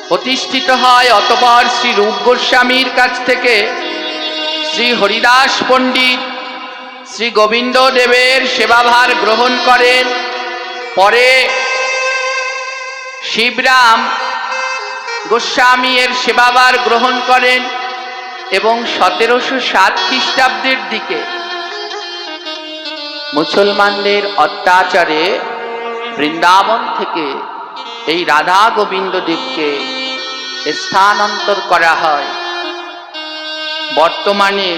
প্রতিষ্ঠিত হয়। অতঃপর শ্রী রূপ গোস্বামীর কাছ থেকে শ্রী হরিদাস পণ্ডিত শ্রী গোবিন্দ দেবের সেবাভার গ্রহণ করেন। পরে শিবরাম গোস্বামী এর সেবাভার গ্রহণ করেন এবং 1707 খ্রিস্টাব্দের দিকে মুসলমানদের অত্যাচারে বৃন্দাবন থেকে এই রাধা গোবিন্দ দেবকে স্থানান্তর করা হয়। বর্তমানে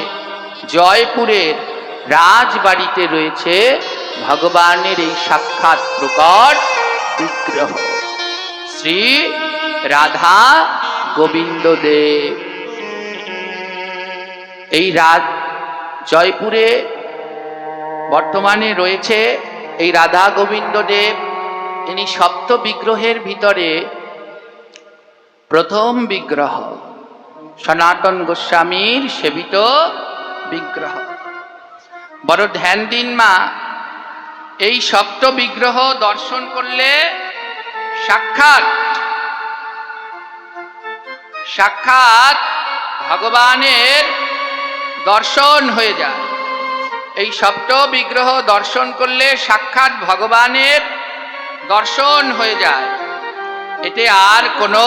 জয়পুরের রাজবাড়িতে রয়েছে ভগবানের এই সাক্ষাৎ প্রকট বিগ্রহ শ্রী রাধা গোবিন্দ দেব। এই জয়পুরে বর্তমানে রয়েছে এই রাধা গোবিন্দ দেব। ইনি সপ্ত বিগ্রহের ভিতরে প্রথম বিগ্রহ, সনাতন গোস্বামীর সেবিত বিগ্রহ। বড় ধ্যান দিন মা, এই সপ্ত বিগ্রহ দর্শন করলে সাক্ষাৎ ভগবানের দর্শন হয়ে যায়। এই সপ্ত বিগ্রহ দর্শন করলে সাক্ষাৎ ভগবানের দর্শন হয়ে যায়, এতে আর কোনো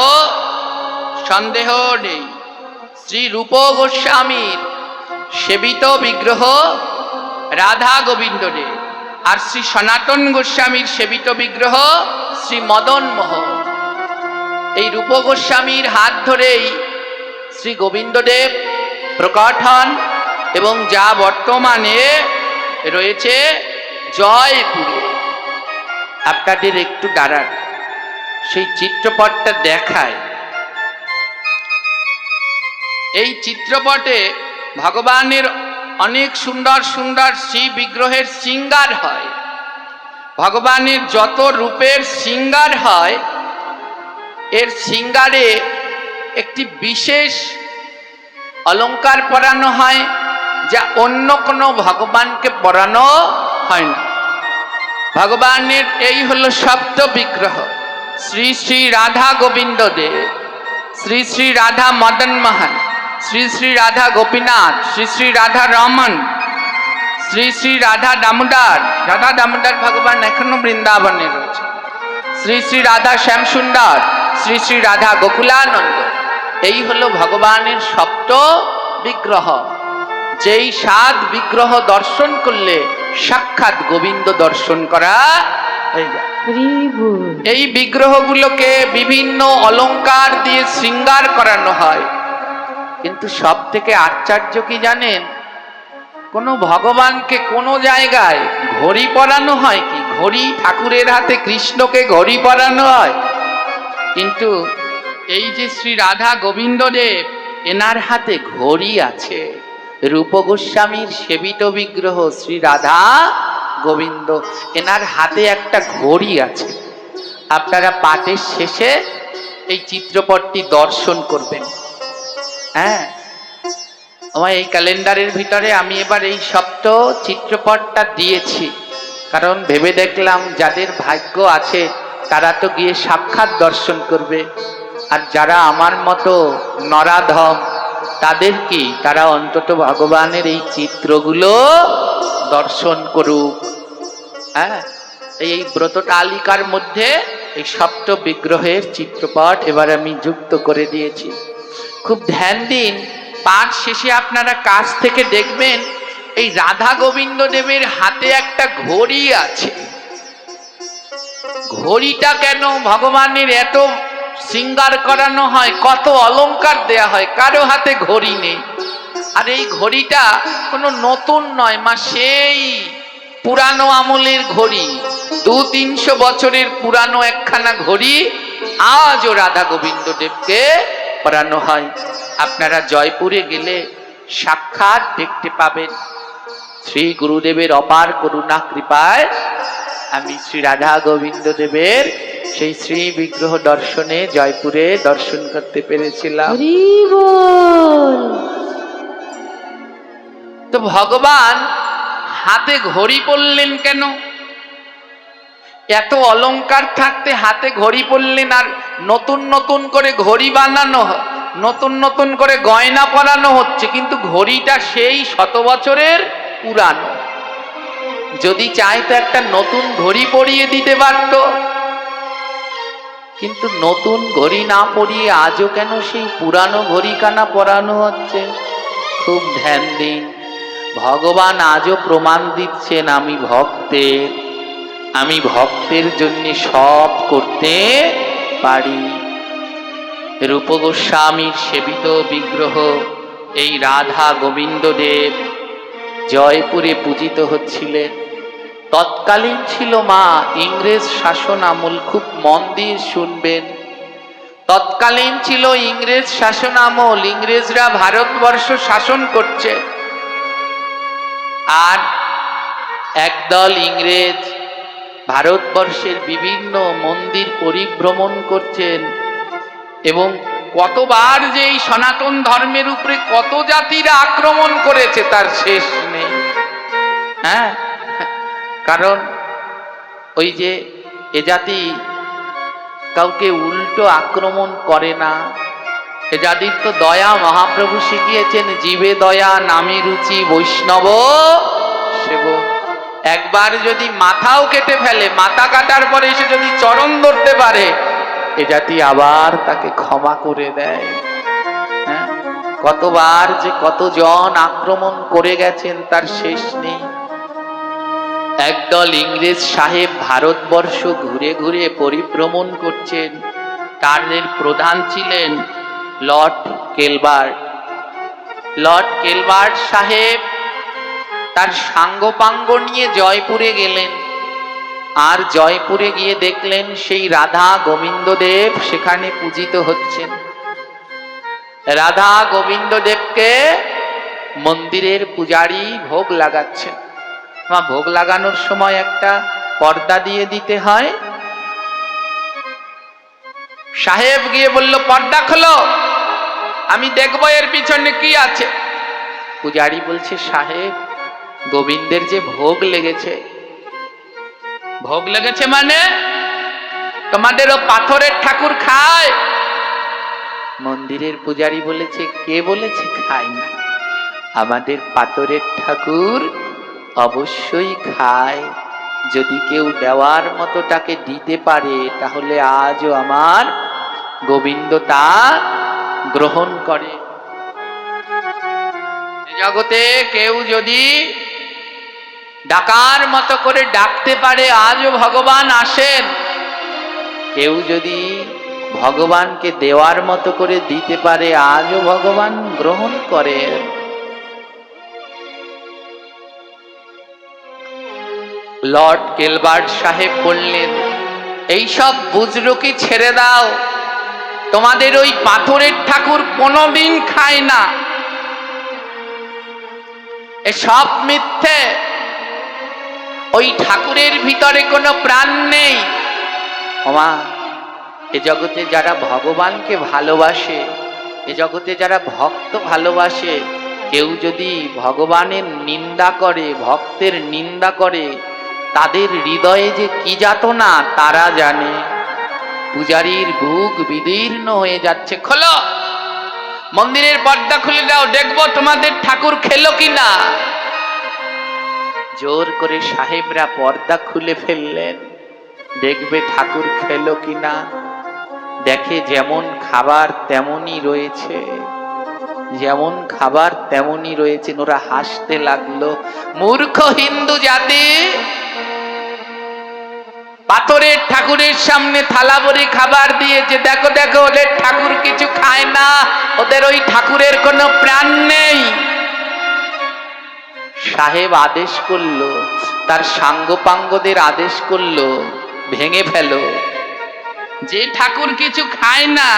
সন্দেহ নেই। শ্রী রূপ গোস্বামীর সেবিত বিগ্রহ রাধা গোবিন্দ দেব, আর শ্রী সনাতন গোস্বামীর সেবিত বিগ্রহ শ্রী মদন মোহন। এই রূপ গোস্বামীর হাত ধরেই শ্রী গোবিন্দ দেব প্রকট হন এবং যা বর্তমানে রয়েছে জয়পুরে। আপনাদের একটু দাঁড়ান, সেই চিত্রপটটা দেখায়। এই চিত্রপটে ভগবানের অনেক সুন্দর সুন্দর শ্রী বিগ্রহের শৃঙ্গার হয়। ভগবানের যত রূপের শৃঙ্গার হয়, এর শৃঙ্গারে একটি বিশেষ অলঙ্কার পরানো হয়, যা অন্য কোনো ভগবানকে পরানো হয় না। ভগবানের এই হলো সপ্ত বিগ্রহ, শ্রী শ্রী রাধা গোবিন্দ দেব, শ্রী শ্রী রাধা মদন মোহন, শ্রী শ্রী রাধা গোপীনাথ, শ্রী শ্রী রাধা রমন, শ্রী শ্রী রাধা দামোদর। রাধা দামোদর ভগবান এখনো বৃন্দাবনে রয়েছে। শ্রী শ্রী রাধা শ্যামসুন্দর, শ্রী শ্রী রাধা গোকুলানন্দ। এই হলো ভগবানের সপ্ত বিগ্রহ। যেই 7 বিগ্রহ দর্শন করলে সাক্ষাৎ গোবিন্দ দর্শন করা হয়ে যায়। এই বিগ্রহগুলোকে বিভিন্ন অলংকার দিয়ে শৃঙ্গার করানো হয়, কিন্তু সব থেকে আশ্চর্য কি জানেন? কোনো ভগবানকে কোনো জায়গায় ঘড়ি পরানো হয় কি? ঘড়ি ঠাকুরের হাতে, কৃষ্ণকে ঘড়ি পরানো হয়, কিন্তু এই যে শ্রী রাধা গোবিন্দ দেব, এনার হাতে ঘড়ি আছে। রূপ গোস্বামীর সেবিত বিগ্রহ শ্রী রাধা গোবিন্দ, এনার হাতে একটা ঘড়ি আছে। আপনারা পাঠের শেষে এই চিত্রপটটি দর্শন করবেন। হ্যাঁ, আমার এই ক্যালেন্ডারের ভিতরে আমি এবার এই সপ্ত চিত্রপটটা দিয়েছি, কারণ ভেবে দেখলাম যাদের ভাগ্য আছে তারা তো গিয়ে সাক্ষাৎ দর্শন করবে, আর যারা আমার মতো নরাধম তাদের কি, তারা অন্তত ভগবানের এই চিত্রগুলো দর্শন করুক। হ্যাঁ, এই ব্রত তালিকার মধ্যে এই সপ্ত বিগ্রহের চিত্রপট এবার আমি যুক্ত করে দিয়েছি। খুব ধ্যান দিন, পাঠ শেষে আপনারা কাছ থেকে দেখবেন এই রাধা গোবিন্দ দেবের হাতে একটা ঘড়ি আছে। ঘড়িটা কেন ভগবানের এত শৃঙ্গার করানো হয়, কত অলংকার দেয়া হয়, কারো হাতে ঘড়ি নেই। আর এই ঘড়িটা কোনো নতুন নয় মা, সেই পুরানো আমলের ঘড়ি, 200-300 বছরের পুরানো একখানা ঘড়ি আজও রাধা গোবিন্দ দেবকে পরানো হয়। আপনারা জয়পুরে গেলে সাক্ষাৎ দেখতে পাবেন। শ্রী গুরুদেবের অপার করুণা কৃপায় আমি শ্রী রাধা গোবিন্দ দেবের সেই শ্রী বিগ্রহ দর্শনে জয়পুরে দর্শন করতে পেরেছিলাম। হরি বল। তো ভগবান হাতে ঘড়ি পরলেন কেন? এত অলংকার থাকতে হাতে ঘড়ি পরলেন, আর নতুন নতুন করে ঘড়ি বানানো, নতুন নতুন করে গয়না পরানো হচ্ছে, কিন্তু ঘড়িটা সেই 100 বছরের পুরানো। যদি চাইতো একটা নতুন ঘড়ি পরিয়ে দিতে পারত, কিন্তু নতুন ঘড়ি না পরিয়ে আজও কেন সেই পুরানো ঘড়ি কানা পরানো হচ্ছে? খুব ধ্যান দিন, ভগবান আজও প্রমাণ দিচ্ছেন আমি ভক্তের জন্য সব করতে পারি। রূপ গোস্বামীর সেবিত বিগ্রহ এই রাধা গোবিন্দ দেব জয়পুরে পূজিত হচ্ছিলেন। তৎকালীন ছিল মা ইংরেজ শাসন আমল, খুব মন দিয়ে শুনবেন। তৎকালীন ছিল ইংরেজ শাসন আমল, ইংরেজরা ভারতবর্ষ শাসন করছে। আর একদল ইংরেজ ভারতবর্ষের বিভিন্ন মন্দির পরিভ্রমণ করছেন, এবং কতবার যে এই সনাতন ধর্মের উপরে কত জাতিরা আক্রমণ করেছে তার শেষ নেই। হ্যাঁ, কারণ ওই যে এ জাতি কাউকে উল্টো আক্রমণ করে না। এ জাতির তো দয়া মহাপ্রভু শিখিয়েছেন, জীবে দয়া নামে রুচি বৈষ্ণব সেব। একবার যদি মাথাও কেটে ফেলে, মাথা কাটার পরে এসে যদি চরণ ধরতে পারে, এ জাতি আবার তাকে ক্ষমা করে দেয়। হ্যাঁ, কতবার যে কতজন আক্রমণ করে গেছেন তার শেষ নেই। একদল ইংরেজ সাহেব ভারতবর্ষ ঘুরে ঘুরে পরিভ্রমণ করছেন। তাদের প্রধান ছিলেন লর্ড কেলবার্ট। লর্ড কেলবার্ট সাহেব তার সাঙ্গপাঙ্গ নিয়ে জয়পুরে গেলেন, আর জয়পুরে গিয়ে দেখলেন সেই রাধা গোবিন্দ দেব সেখানে পূজিত হচ্ছেন। রাধা গোবিন্দ দেবকে মন্দিরের পূজারী ভোগ লাগাচ্ছেন। ভোগ লাগানোর সময় একটা পর্দা দিয়ে দিতে হয়। সাহেব গিয়ে বলল, পর্দা খোলো, আমি দেখবো এর পিছনে কি আছে। পূজারী বলছে, সাহেব গোবিন্দের যে ভোগ লেগেছে। ভোগ লেগেছে মানে? তোমাদেরও পাথরের ঠাকুর খায়? মন্দিরের পূজারী বলেছে, কে বলেছে খায় না? আমাদের পাথরের ঠাকুর অবশ্যই খায়। যদি কেউ দেওয়ার মতো তাকে দিতে পারে, তাহলে আজও আমার গোবিন্দ তা গ্রহণ করে। জগতে কেউ যদি ডাকার মতো করে ডাকতে পারে, আজও ভগবান আসেন। কেউ যদি ভগবানকে দেওয়ার মতো করে দিতে পারে, আজও ভগবান গ্রহণ করে। লর্ড কেলবার্ট সাহেব বললেন, এইসব বুজরুকি ছেড়ে দাও, তোমাদের ওই পাথরের ঠাকুর কোনোদিন খায় না, এসব মিথ্যে। ওই ঠাকুরের ভিতরে কোনো প্রাণ নেই। ওমা, এ জগতে যারা ভগবানকে ভালোবাসে, এ জগতে যারা ভক্ত ভালোবাসে, কেউ যদি ভগবানের নিন্দা করে, ভক্তের নিন্দা করে, তাদের হৃদয়ে যে কি যাতনা তারা জানে। পূজারীর বুক বিদীর্ণ হয়ে যাচ্ছে। খোলো, মন্দিরের পর্দা খুলে দাও, দেখবো তোমাদের ঠাকুর খেলো কিনা। জোর করে সাহেবরা পর্দা খুলে ফেললেন, দেখবে ঠাকুর খেলো কিনা। দেখে যেমন খাবার তেমনই রয়েছে, যেমন খাবার তেমনই রয়েছে। ওরা হাসতে লাগলো, মূর্খ হিন্দু জাতি, পাথরের ঠাকুরের সামনে থালা ভরে খাবার দিয়েছে। দেখো দেখো, ওদের ঠাকুর কিছু খায় না, ওদের ওই ঠাকুরের কোনো প্রাণ নেই। সাহেব আদেশ করলো, তার সাঙ্গপাঙ্গদের আদেশ করলো, ভেঙে ফেলো। যে ঠাকুর কিছু খায় না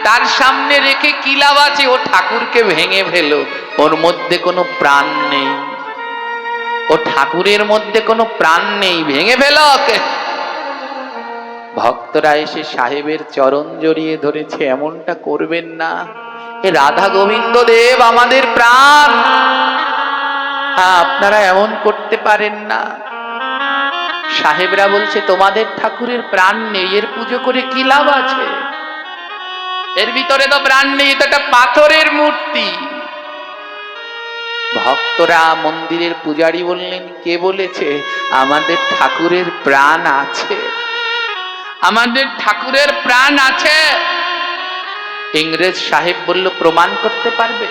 তার সামনে রেখে কি লাভ আছে? ও ঠাকুরকে ভেঙে ফেলো, ওর মধ্যে কোনো প্রাণ নেই, ও ঠাকুরের মধ্যে কোনো প্রাণ নেই, ভেঙে ফেলো ওকে। ভক্তরা এসে সাহেবের চরণ জড়িয়ে ধরেছে, এমনটা করবেন না, এ রাধা গোবিন্দ দেব আমাদের প্রাণ, আপনারা এমন করতে পারেন না। সাহেবরা বলছে, তোমাদের ঠাকুরের প্রাণ নেই, এর পুজো করে কি লাভ আছে? এর ভিতরে তো প্রাণ নেই, এটা একটা পাথরের মূর্তি। ভক্তরা, মন্দিরের পূজারী বললেন, কে বলেছে আমাদের ঠাকুরের প্রাণ আছে? আমাদের ঠাকুরের প্রাণ আছে। ইংরেজ সাহেব বলল, প্রমাণ করতে পারবে?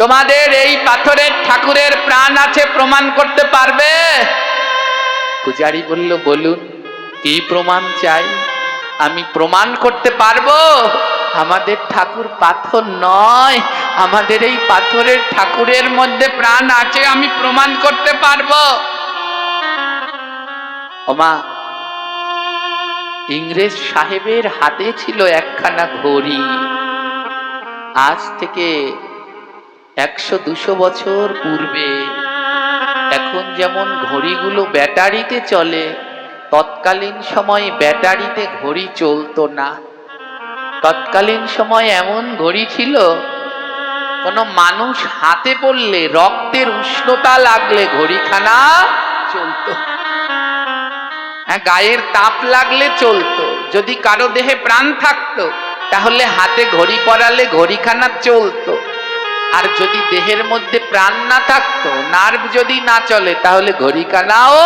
তোমাদের এই পাথরের ঠাকুরের প্রাণ আছে, প্রমাণ করতে পারবে? পূজারী বলল, বলুন কি প্রমাণ চাই? আমি প্রমাণ করতে পারবো আমাদের ঠাকুর পাথর নয়, আমাদের এই পাথরের ঠাকুরের মধ্যে প্রাণ আছে, আমি প্রমাণ করতে পারবো। ওমা, ইংরেজ সাহেবের হাতে ছিল একখানা ঘড়ি। আজ থেকে 100-200 বছর পূর্বে এখন যেমন ঘড়িগুলো ব্যাটারিতে চলে, তৎকালীন সময়ে ব্যাটারিতে ঘড়ি চলতো না। তৎকালীন সময় এমন ঘড়ি ছিল, কোনো মানুষ হাতে পড়লে রক্তের উষ্ণতা লাগলে ঘড়িখানা চলতো, গায়ের তাপ লাগলে চলতো। যদি কারো দেহে প্রাণ থাকতো তাহলে হাতে ঘড়ি পরালে ঘড়িখানা চলতো, আর যদি দেহের মধ্যে প্রাণ না থাকতো, নার্ভ যদি না চলে, তাহলে ঘড়িখানাও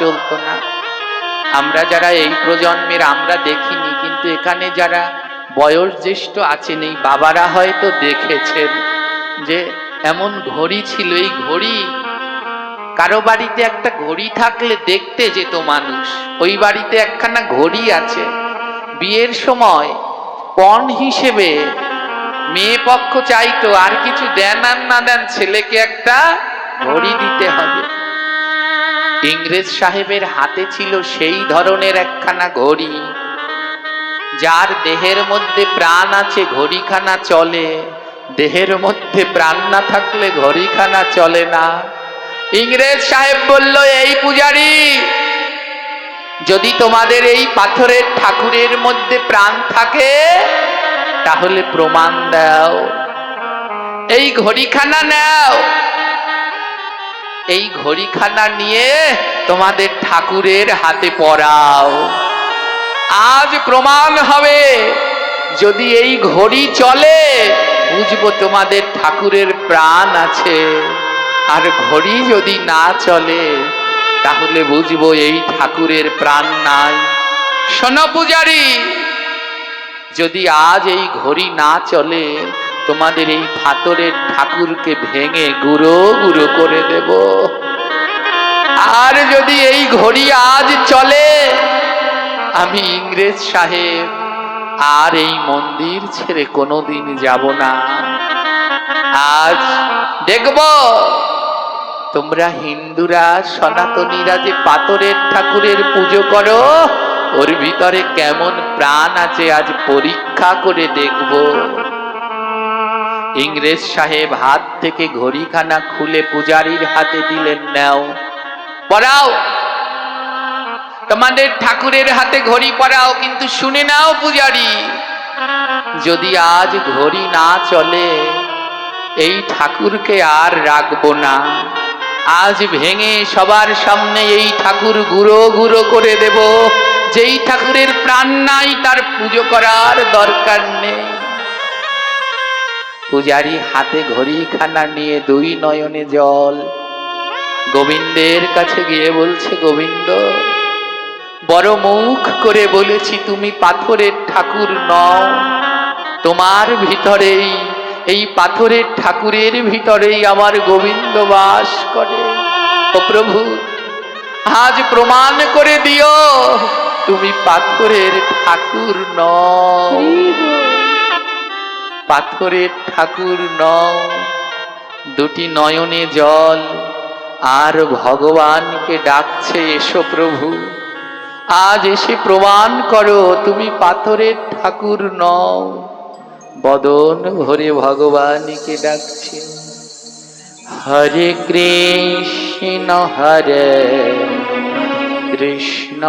চলতো না। আমরা যারা এই প্রজন্মের, আমরা দেখিনি, কিন্তু এখানে যারা বয়োজ্যেষ্ঠ আছেন, এই বাবারা হয়তো দেখেছেন যে এমন ঘড়ি ছিল। এই ঘড়ি, কারো বাড়িতে একটা ঘড়ি থাকলে দেখতে যেত মানুষ, ওই বাড়িতে একখানা ঘড়ি আছে। বিয়ের সময় পণ হিসেবে মেয়ে পক্ষ চাইতো, আর কিছু দেন আর না দেন, ছেলেকে একটা ঘড়ি দিতে হবে। ইংরেজ সাহেবের হাতে ছিল সেই ধরনের একখানা ঘড়ি। যার দেহের মধ্যে প্রাণ আছে ঘড়িখানা চলে, দেহের মধ্যে প্রাণ না থাকলে ঘড়িখানা চলে না। ইংরেজ সাহেব বলল, এই পূজারী, যদি তোমাদের এই পাথরের ঠাকুরের মধ্যে প্রাণ থাকে তাহলে প্রমাণ দাও, এই ঘড়িখানা নাও, এই ঘড়িখানা নিয়ে তোমাদের ঠাকুরের হাতে পরাও। আজ প্রমাণ হবে, যদি এই ঘড়ি চলে বুঝবো তোমাদের ঠাকুরের প্রাণ আছে, আর ঘড়ি যদি না চলে তাহলে বুঝবো এই ঠাকুরের প্রাণ নাই। শোনো পূজারী, যদি আজ এই ঘড়ি না চলে, তোমাদের এই পাথরের ঠাকুরকে ভেঙে গুঁড়ো গুঁড়ো করে দেব। আর যদি এই ঘড়ি আজ চলে, আমি ইংরেজ সাহেব আর এই মন্দির ছেড়ে কোনোদিন যাব না। আজ দেখব তোমরা হিন্দুরা, সনাতনীরা যে পাথরের ঠাকুরের পুজো করো, ওর ভিতরে কেমন প্রাণ আছে আজ পরীক্ষা করে দেখব। ইংরেজ সাহেব হাত থেকে ঘড়িখানা খুলে পূজারীর হাতে দিলেন, নাও পরাও, তোমাদের ঠাকুরের হাতে ঘড়ি পরাও। কিন্তু শুনে নাও পূজারী, যদি আজ ঘড়ি না চলে, এই ঠাকুরকে আর রাখবো না। আজ ভেঙে সবার সামনে এই ঠাকুর গুঁড়ো গুঁড়ো করে দেব। যেই ঠাকুরের প্রাণ নাই তার পুজো করার দরকার নেই। পূজারী হাতে ঘড়িখানা নিয়ে দুই নয়নে জল, গোবিন্দের কাছে গিয়ে বলছে, গোবিন্দ, বড় মুখ করে বলেছি তুমি পাথরের ঠাকুর নও, তোমার ভিতরেই, এই পাথরের ঠাকুরের ভিতরেই আমার গোবিন্দ বাস করে। ও প্রভু, আজ প্রমাণ করে দিও তুমি পাথরের ঠাকুর নও, পাথরের ঠাকুর নও। দুটি নয়নে জল আর ভগবানকে ডাকছে, এসো প্রভু, আজ এসে প্রমাণ করো তুমি পাথরের ঠাকুর নও। বদন ভরে ভগবানকে ডাকছে। হরে কৃষ্ণ হরে কৃষ্ণ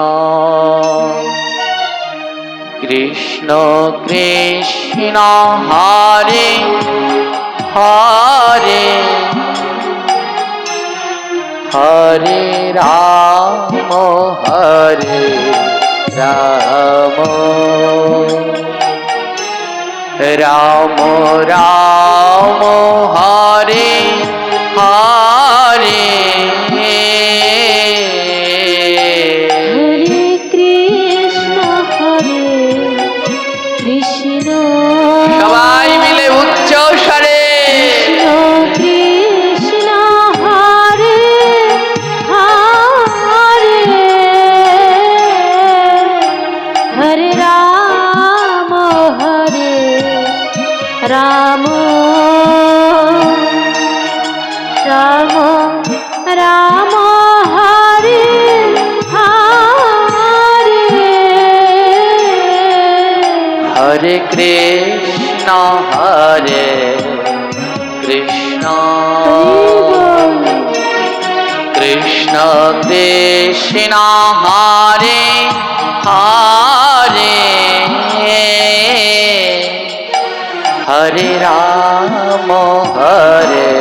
কৃষ্ণ কৃষ্ণ হরে হরে হরে রাম হরে রাম রাম রাম হরে হরে। হরে কৃষ্ণ হরে কৃষ্ণ সবাই মিলে উচ্চ স্বরে কৃষ্ণ হরে হরে হরে রাম রাম রাম রাম হরে হরে হরে কৃষ্ণ হরে কৃষ্ণ কৃষ্ণ কৃষ্ণ হরে হরে হরে রাম হরে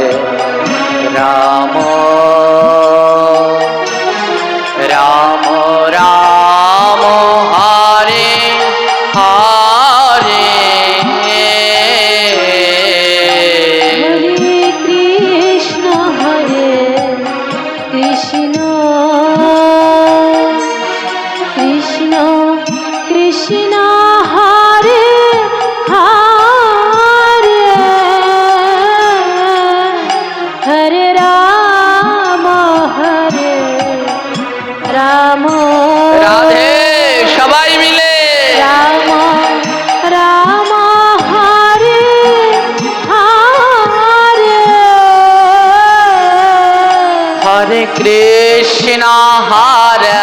রাম রাম রাম হরে হরে। হরে কৃষ্ণ হরে কৃষ্ণ কৃষ্ণ কৃষ্ণ হরে হরে হরে রাম রাধে সবাই মিলে রাম রাম হরে হরে হরে কৃষ্ণ হরে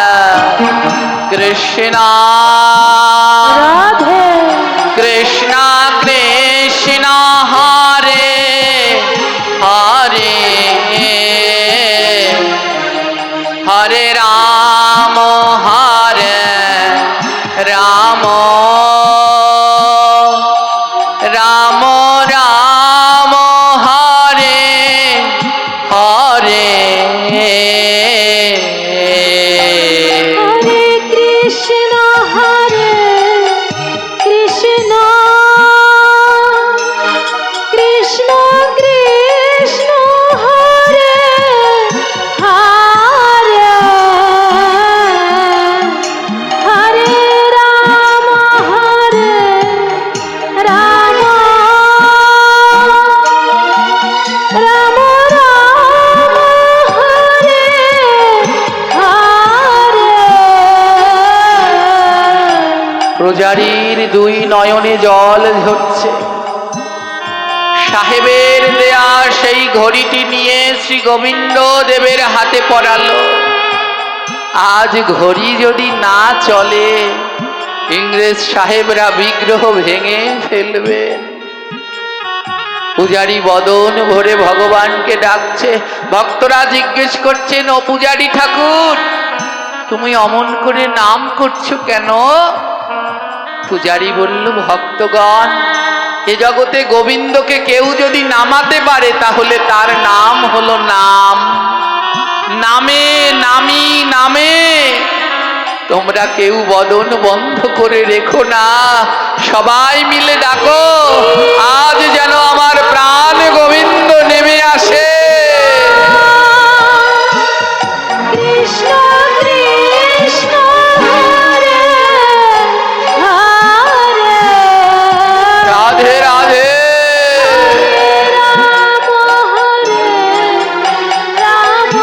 কৃষ্ণ রাধে কৃষ্ণ কৃষ্ণ হরে হরে হরে রাম রাম রাম রাম হরে হরে। হরে কৃষ্ণ হরে কৃষ্ণ কৃষ্ণ কৃষ্ণ হরে হরে হরে রাম রাম রাম রাম হরে হরে। প্রজারীর দুই নয়নে জল ঝরছে। সাহেবের দেয়া সেই ঘড়িটি নিয়ে শ্রী গোবিন্দ দেবের হাতে পড়ালো। আজ ঘড়ি যদি না চলে ইংরেজ সাহেবরা বিগ্রহ ভেঙে ফেলবেন। পূজারী বদন ভরে ভগবানকে ডাকছে। ভক্তরা জিজ্ঞেস করছেন, ও পূজারী ঠাকুর, তুমি অমন করে নাম করছো কেন? পূজারী বলল, ভক্তগণ, এ জগতে গোবিন্দকে কেউ যদি নামাতে পারে তাহলে তার নাম হলো নাম। নামে নামি নামে। তোমরা কেউ বদন বন্ধ করে রেখো না, সবাই মিলে ডাকো, আজ যেন আমার প্রাণ গোবিন্দ নেমে আসে। কৃষ্ণ কৃষ্ণ হরে হরে রাধে রাধে রাম হরে রাম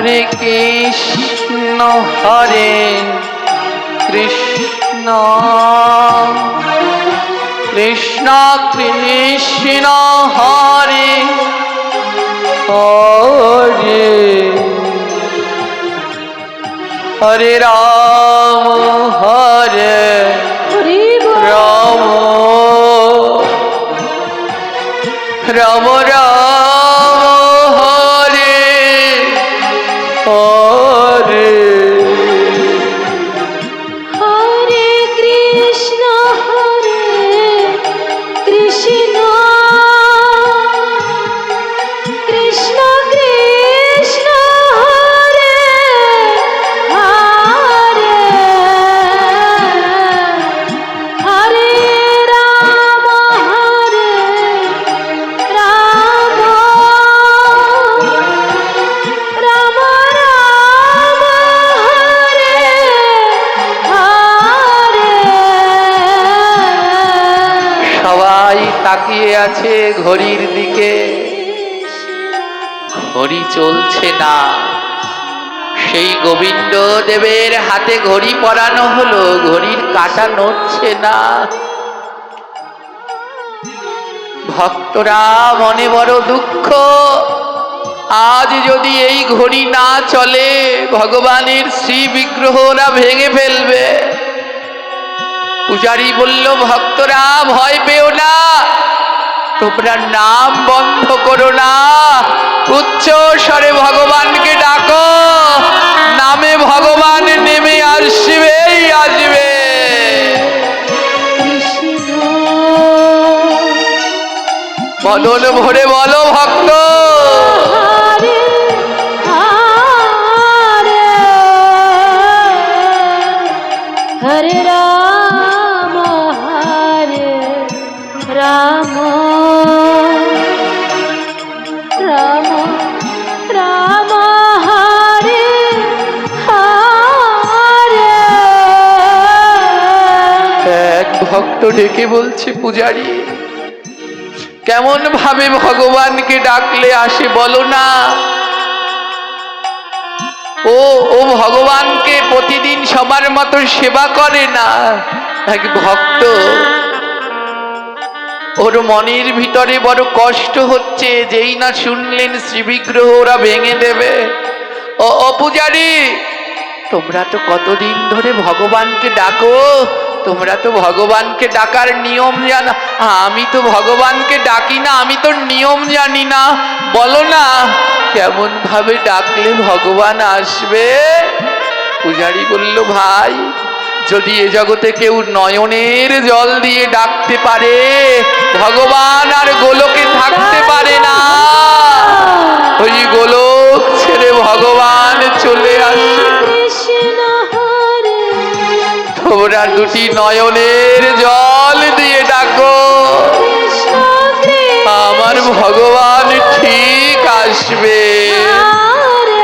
হরে কৃষ্ণ হরে কৃষ্ণ কৃষ্ণ কৃষ্ণ হরে হরে হরে রাম হরে হরি বল রাম রাম রাম হরে হরে হরে কৃষ্ণ কৃষ্ণ কৃষ্ণ হরে হরে হরে রাম রাম রাম হরে হরে সবাই তাকিয়ে আছে ঘড়ির দিকে, ঘড়ি চলছে না। সেই গোবিন্দ দেবের হাতে ঘড়ি পরানো হলো, ঘড়ির কাঁটা নড়ছে না। ভক্তরা মনে বড় দুঃখ, আজ যদি এই ঘড়ি না চলে ভগবানের শ্রী বিগ্রহ ওরা ভেঙে ফেলবে। পূজারী বলল, ভক্তরা ভয় পেও না, তোমরা নাম বন্ধ করো না, উচ্চ স্বরে ভগবানকে ডাকো, নামে ভগবান নেমে আসবেই আসবে। মদন ভরে বলো ভক্ত, হরে হরে হরে রাম রাম রাম রাম হরে হরে এক ভক্ত ডেকে বলছে, পূজারী কেমন ভাবে ভগবানকে ডাকলে আসে বলো না। ও ভগবানকে প্রতিদিন সবার মতো সেবা করে না। এক ভক্ত, ওর মনের ভিতরে বড় কষ্ট হচ্ছে, যেই না শুনলেন শ্রীবিগ্রহ ওরা ভেঙে দেবে। ও পূজারী, তোমরা তো কতদিন ধরে ভগবানকে ডাকো, তোমরা তো ভগবানকে ডাকার নিয়ম জানো। আমি তো ভগবানকে ডাকি না, আমি তো নিয়ম জানি না, বলো না কেমন ভাবে ডাকলে ভগবান আসবে। পূজারী বলল, ভাই যদি এ জগতে কেউ নয়নের জল দিয়ে ডাকতে পারে, ভগবান আর গোলকে থাকতে পারে না। ওই গোলক ছেড়ে ভগবান চলে আসে। কৃষ্ণ হরে তোমরা দুটি নয়নের জল দিয়ে ডাকো, কৃষ্ণ আমার ভগবান ঠিক আসবে। হরে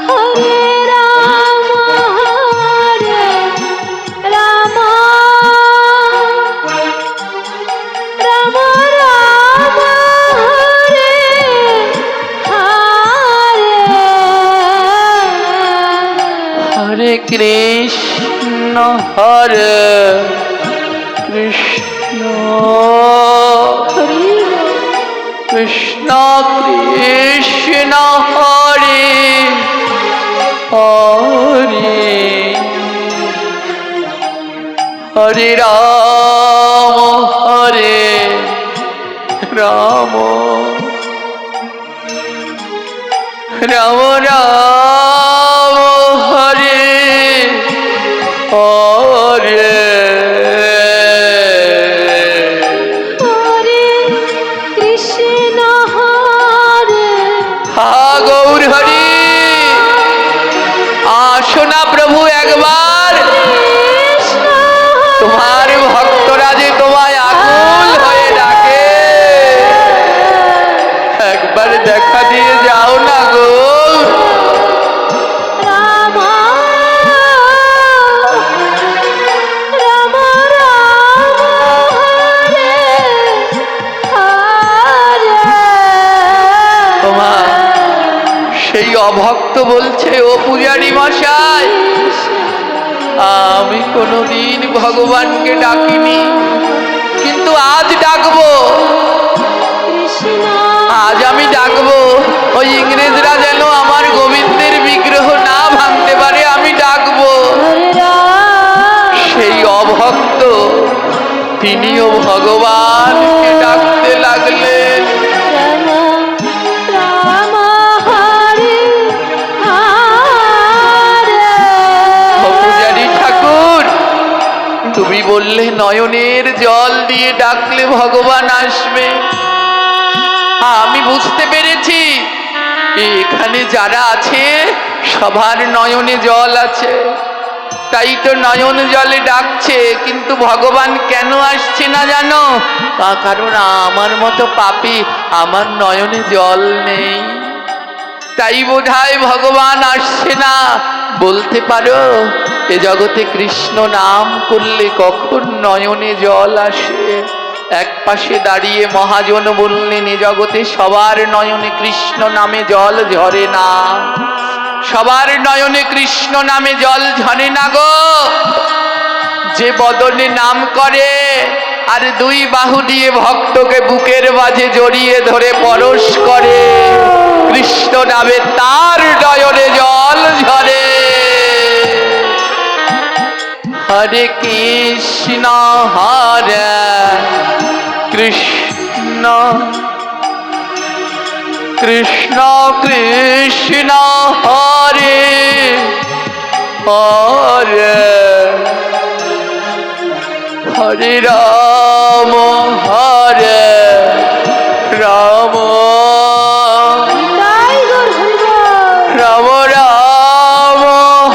হরে রাম রাম রাম রাম হরে হরে হরে কৃষ্ণ হরে কৃষ্ণ হরি কৃষ্ণ কৃষ্ণ হরে হরে হরে রাম হরে রাম রাম রাম হরে হরে হরে কৃষ্ণ হরে হা গৌর হরি। আসো না প্রভু একবার, কৃষ্ণ তোমার ভক্তরা যে তোমায় আকুল হয়ে ডাকে, একবার দেখা দিয়ে যাও না গো। বলছে, ও পূজারি মশাই, আমি কোনোদিন ভগবানকে ডাকিনি, কিন্তু আজ ডাকবো। কৃষ্ণ আজ আমি ডাকবো। ওই ইংরেজরা যেন আমার গোবিন্দের বিগ্রহ না ভাঙতে পারে, আমি ডাকবো। হরে রাম সেই অভক্ত তিনিও ভগবানকে ডাকতে লাগলেন। রাম রাম হরে হরে। ও পূজারী ঠাকুর, তুমি বললে নয়নের জল দিয়ে ডাকলে ভগবান আসবে। আমি বুঝতে পেরেছি এখানে যারা আছে সবার নয়নে জল আছে, তাই তো নয়ন জলে ডাকছে। কিন্তু ভগবান কেন আসছে না জানো? কারণ আমার মতো পাপী, আমার নয়নে জল নেই, তাই বোধহয় ভগবান আসছে না। বলতে পারো এ জগতে কৃষ্ণ নাম করলে কখন নয়নে জল আসে? এক পাশে দাঁড়িয়ে মহাজন বললেন, এ জগতে সবার নয়নে কৃষ্ণ নামে জল ঝরে না, সবার নয়নে কৃষ্ণ নামে জল ঝরে না গো। যে বদনে নাম করে আর দুই বাহু দিয়ে ভক্তকে বুকের মাঝে জড়িয়ে ধরে পরশ করে, কৃষ্ণ নামে তার নয়নে জল ঝরে। হরে কৃষ্ণ হরে কৃষ্ণ কৃষ্ণ কৃষ্ণ হরে হরে, হরে রাম হরে রাম তাই গৌর হরি বল। রাম রাম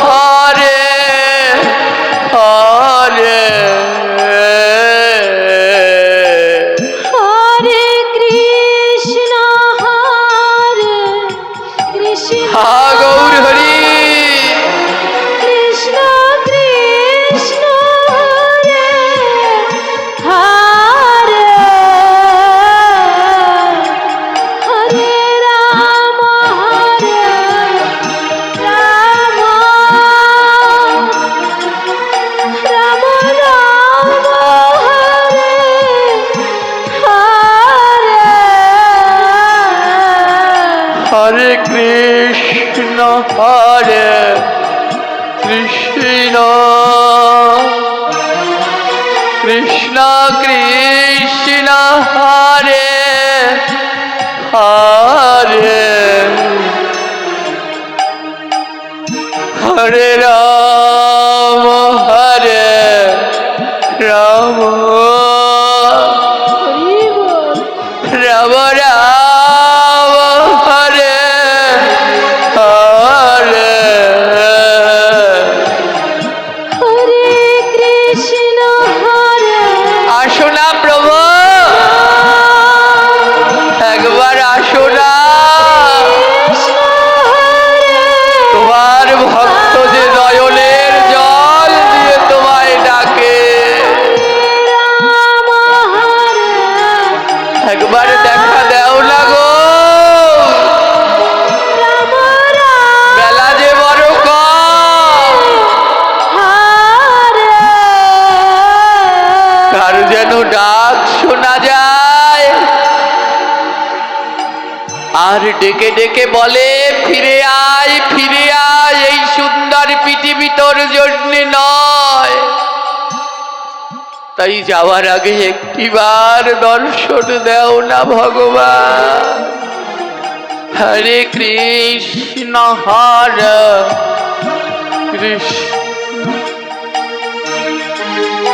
হরে হরে। হরে কৃষ্ণ হরে কৃষ্ণ হা গৌর হরি। কৃষ্ণ কৃষ্ণ হরে হরে। হরে রাম হরে রাম রাম রাম হরে হরে। হরে কৃষ্ণ হরে কৃষ্ণ কৃষ্ণ কৃষ্ণ হরে হরে, হরে রাম হরে রাম হরি বল। রাম রাম হরে হরে। হরে কৃষ্ণ হরে আসো না প্রভু, একবার আসো না। কৃষ্ণ হরে তোমার ভক্ত যে নয়নের জল দিয়ে তোমায় ডাকে, রাম হরে একবার দেখা দাও না গো। রাম রাম বেলা যে বড় কম, হরে। কার যেন ডাক শোনা যায় আর ডেকে ডেকে বলে, ফিরে আয় ফিরে আয়, এই সুন্দর পৃথিবী তোর জন্য নয়। তাই যাওয়ার আগে একটিবার দর্শন দাও না ভগবান। হরে কৃষ্ণ হরে কৃষ্ণ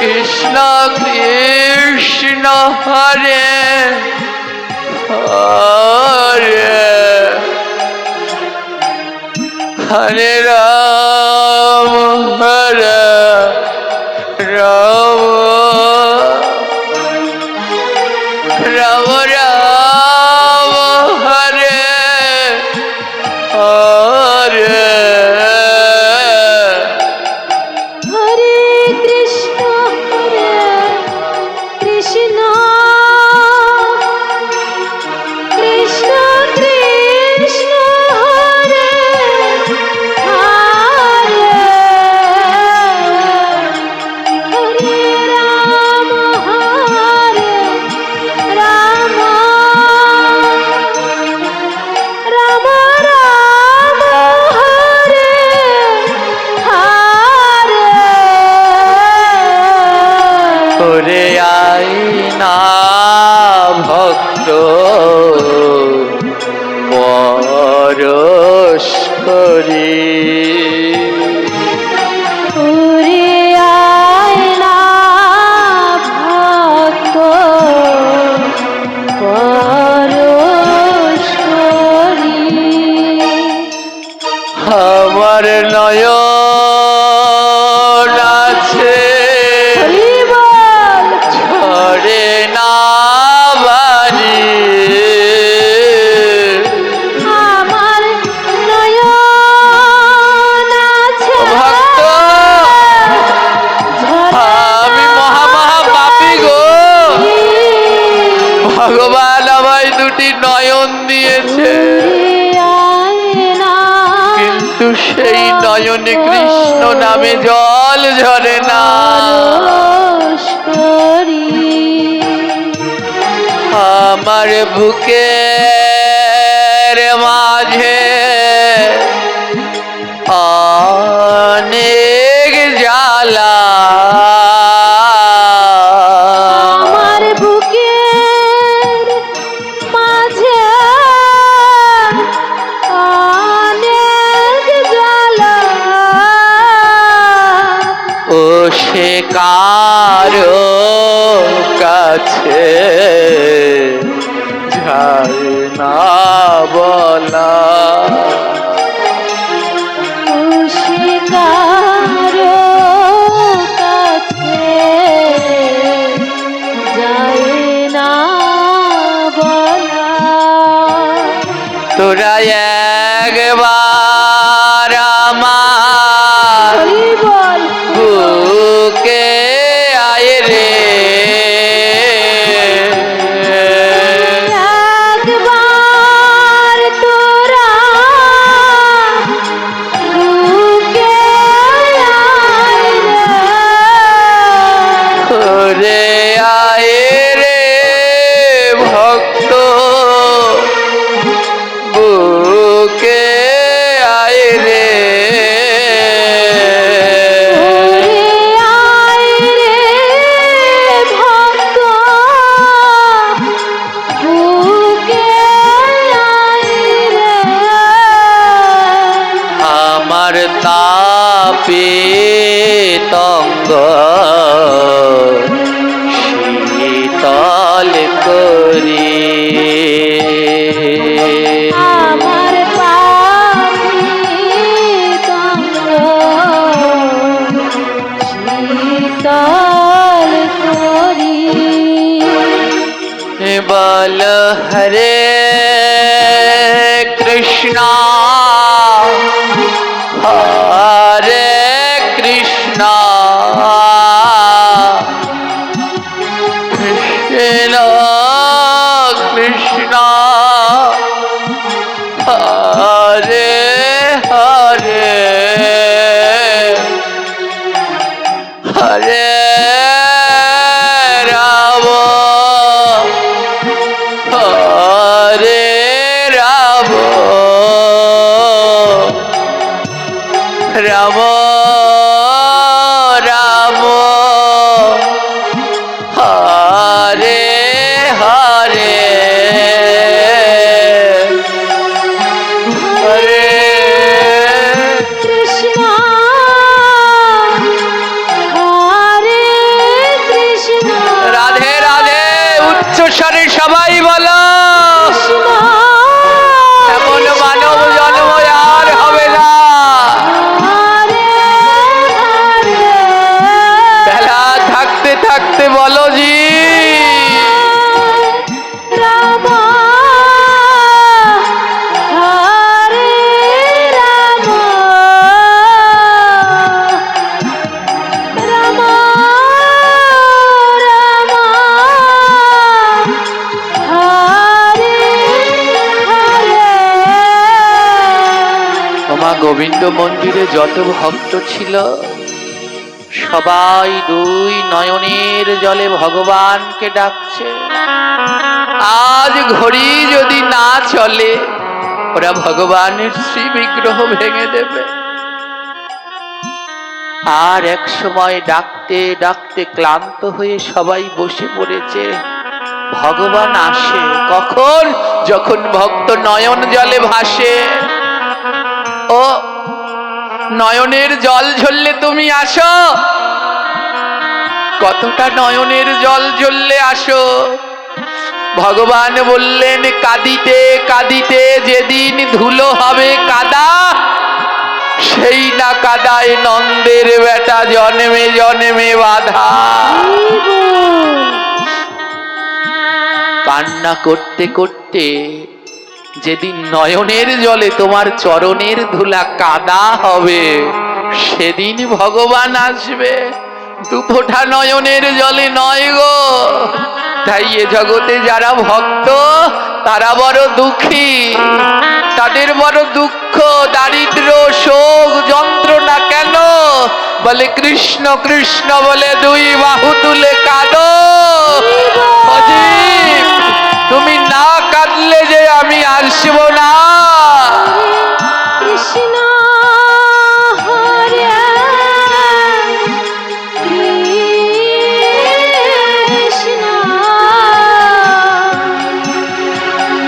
কৃষ্ণ কৃষ্ণ হরে হরে, হরে রাম হরে রাম রাম রাম হরে হরে। হরে কৃষ্ণ হরে কৃষ্ণ কৃষ্ণ কৃষ্ণ হরে পরশ করি। উড়ে আয় না ভক্ত পরশ করি। আমার নয়ন আছে হরি বল। ছড়ে না বাড়ি, আমার নয়ন আছে ভক্ত আমি মহা পাপী গো, ভগবান আমায় দুটি নয়ন দিয়েছে, কিন্তু সেই নয়নে কৃষ্ণ নামে জল ঝরে না। আমার বুকের মাঝে অনেক জ্বালা, আমার বুকের মাঝে অনেক জ্বালা। ও সে কারো কাছে যায় না বলা, কারো কাছে যায় না বলা। তোরা একবার আমার হরি বল। বুকে আয় রে, একবার তোরা বুকে আয় রে। ওরে আয় রে ভক্ত বুকে আয় রে, ওরে আয় রে ভক্ত বুকে আয় রে। আমার তাপে তঙ্গ শীতল করি, আমার পাপিতঙ্গ শীতল করি। বল হরে কৃষ্ণ হরে কৃষ্ণ কৃষ্ণ কৃষ্ণ হরে হরে হরে রাম হরে রাম রাম রাম হরে হরে হরে কৃষ্ণ হরে কৃষ্ণ রাধে রাধে উচ্চ স্বরে সবাই বলো, কৃষ্ণ এমন মানব জন্ম আর হবে না। হরে হরে বেলা থাকতে থাকতে বলো জি, রাম হরে রাম রাম রাম হরে হরে। ওমা গোবিন্দ মন্দিরে যত ভক্ত ছিল সবাই দুই নয়নের জলে ভগবানকে ডাকছে। আজ ঘড়ি যদি না চলে ওরা ভগবানের শ্রী বিগ্রহ ভেঙে দেবে। আর এক সময় ডাকতে ডাকতে ক্লান্ত হয়ে সবাই বসে পড়েছে। ভগবান আসে কখন? যখন ভক্ত নয়ন জলে ভাসে। ও নয়নের জল ঝরলে তুমি আসো, কতটা নয়নের জল ঝরলে আসো। ভগবান বললেন কাঁদিতে কাঁদিতে যেদিন ধুলো হবে কাদা, সেই না কাদায় নন্দের বেটা জন্মে জন্মে বাধা। কান্না করতে করতে যেদিন নয়নের জলে তোমার চরণের ধুলা কাদা হবে, সেদিন ভগবান আসবে, দুফোঁটা নয়নের জলে নয় গো। তাই এ জগতে যারা ভক্ত তারা বড় দুঃখী, তাদের বড় দুঃখ, দারিদ্র, শোক, যন্ত্রণা। কেন? বলে কৃষ্ণ কৃষ্ণ বলে দুই বাহু তুলে কাঁদো। অজিত, তুমি না কাঁদলে যে আমি আসব না। কৃষ্ণ হরে কৃষ্ণ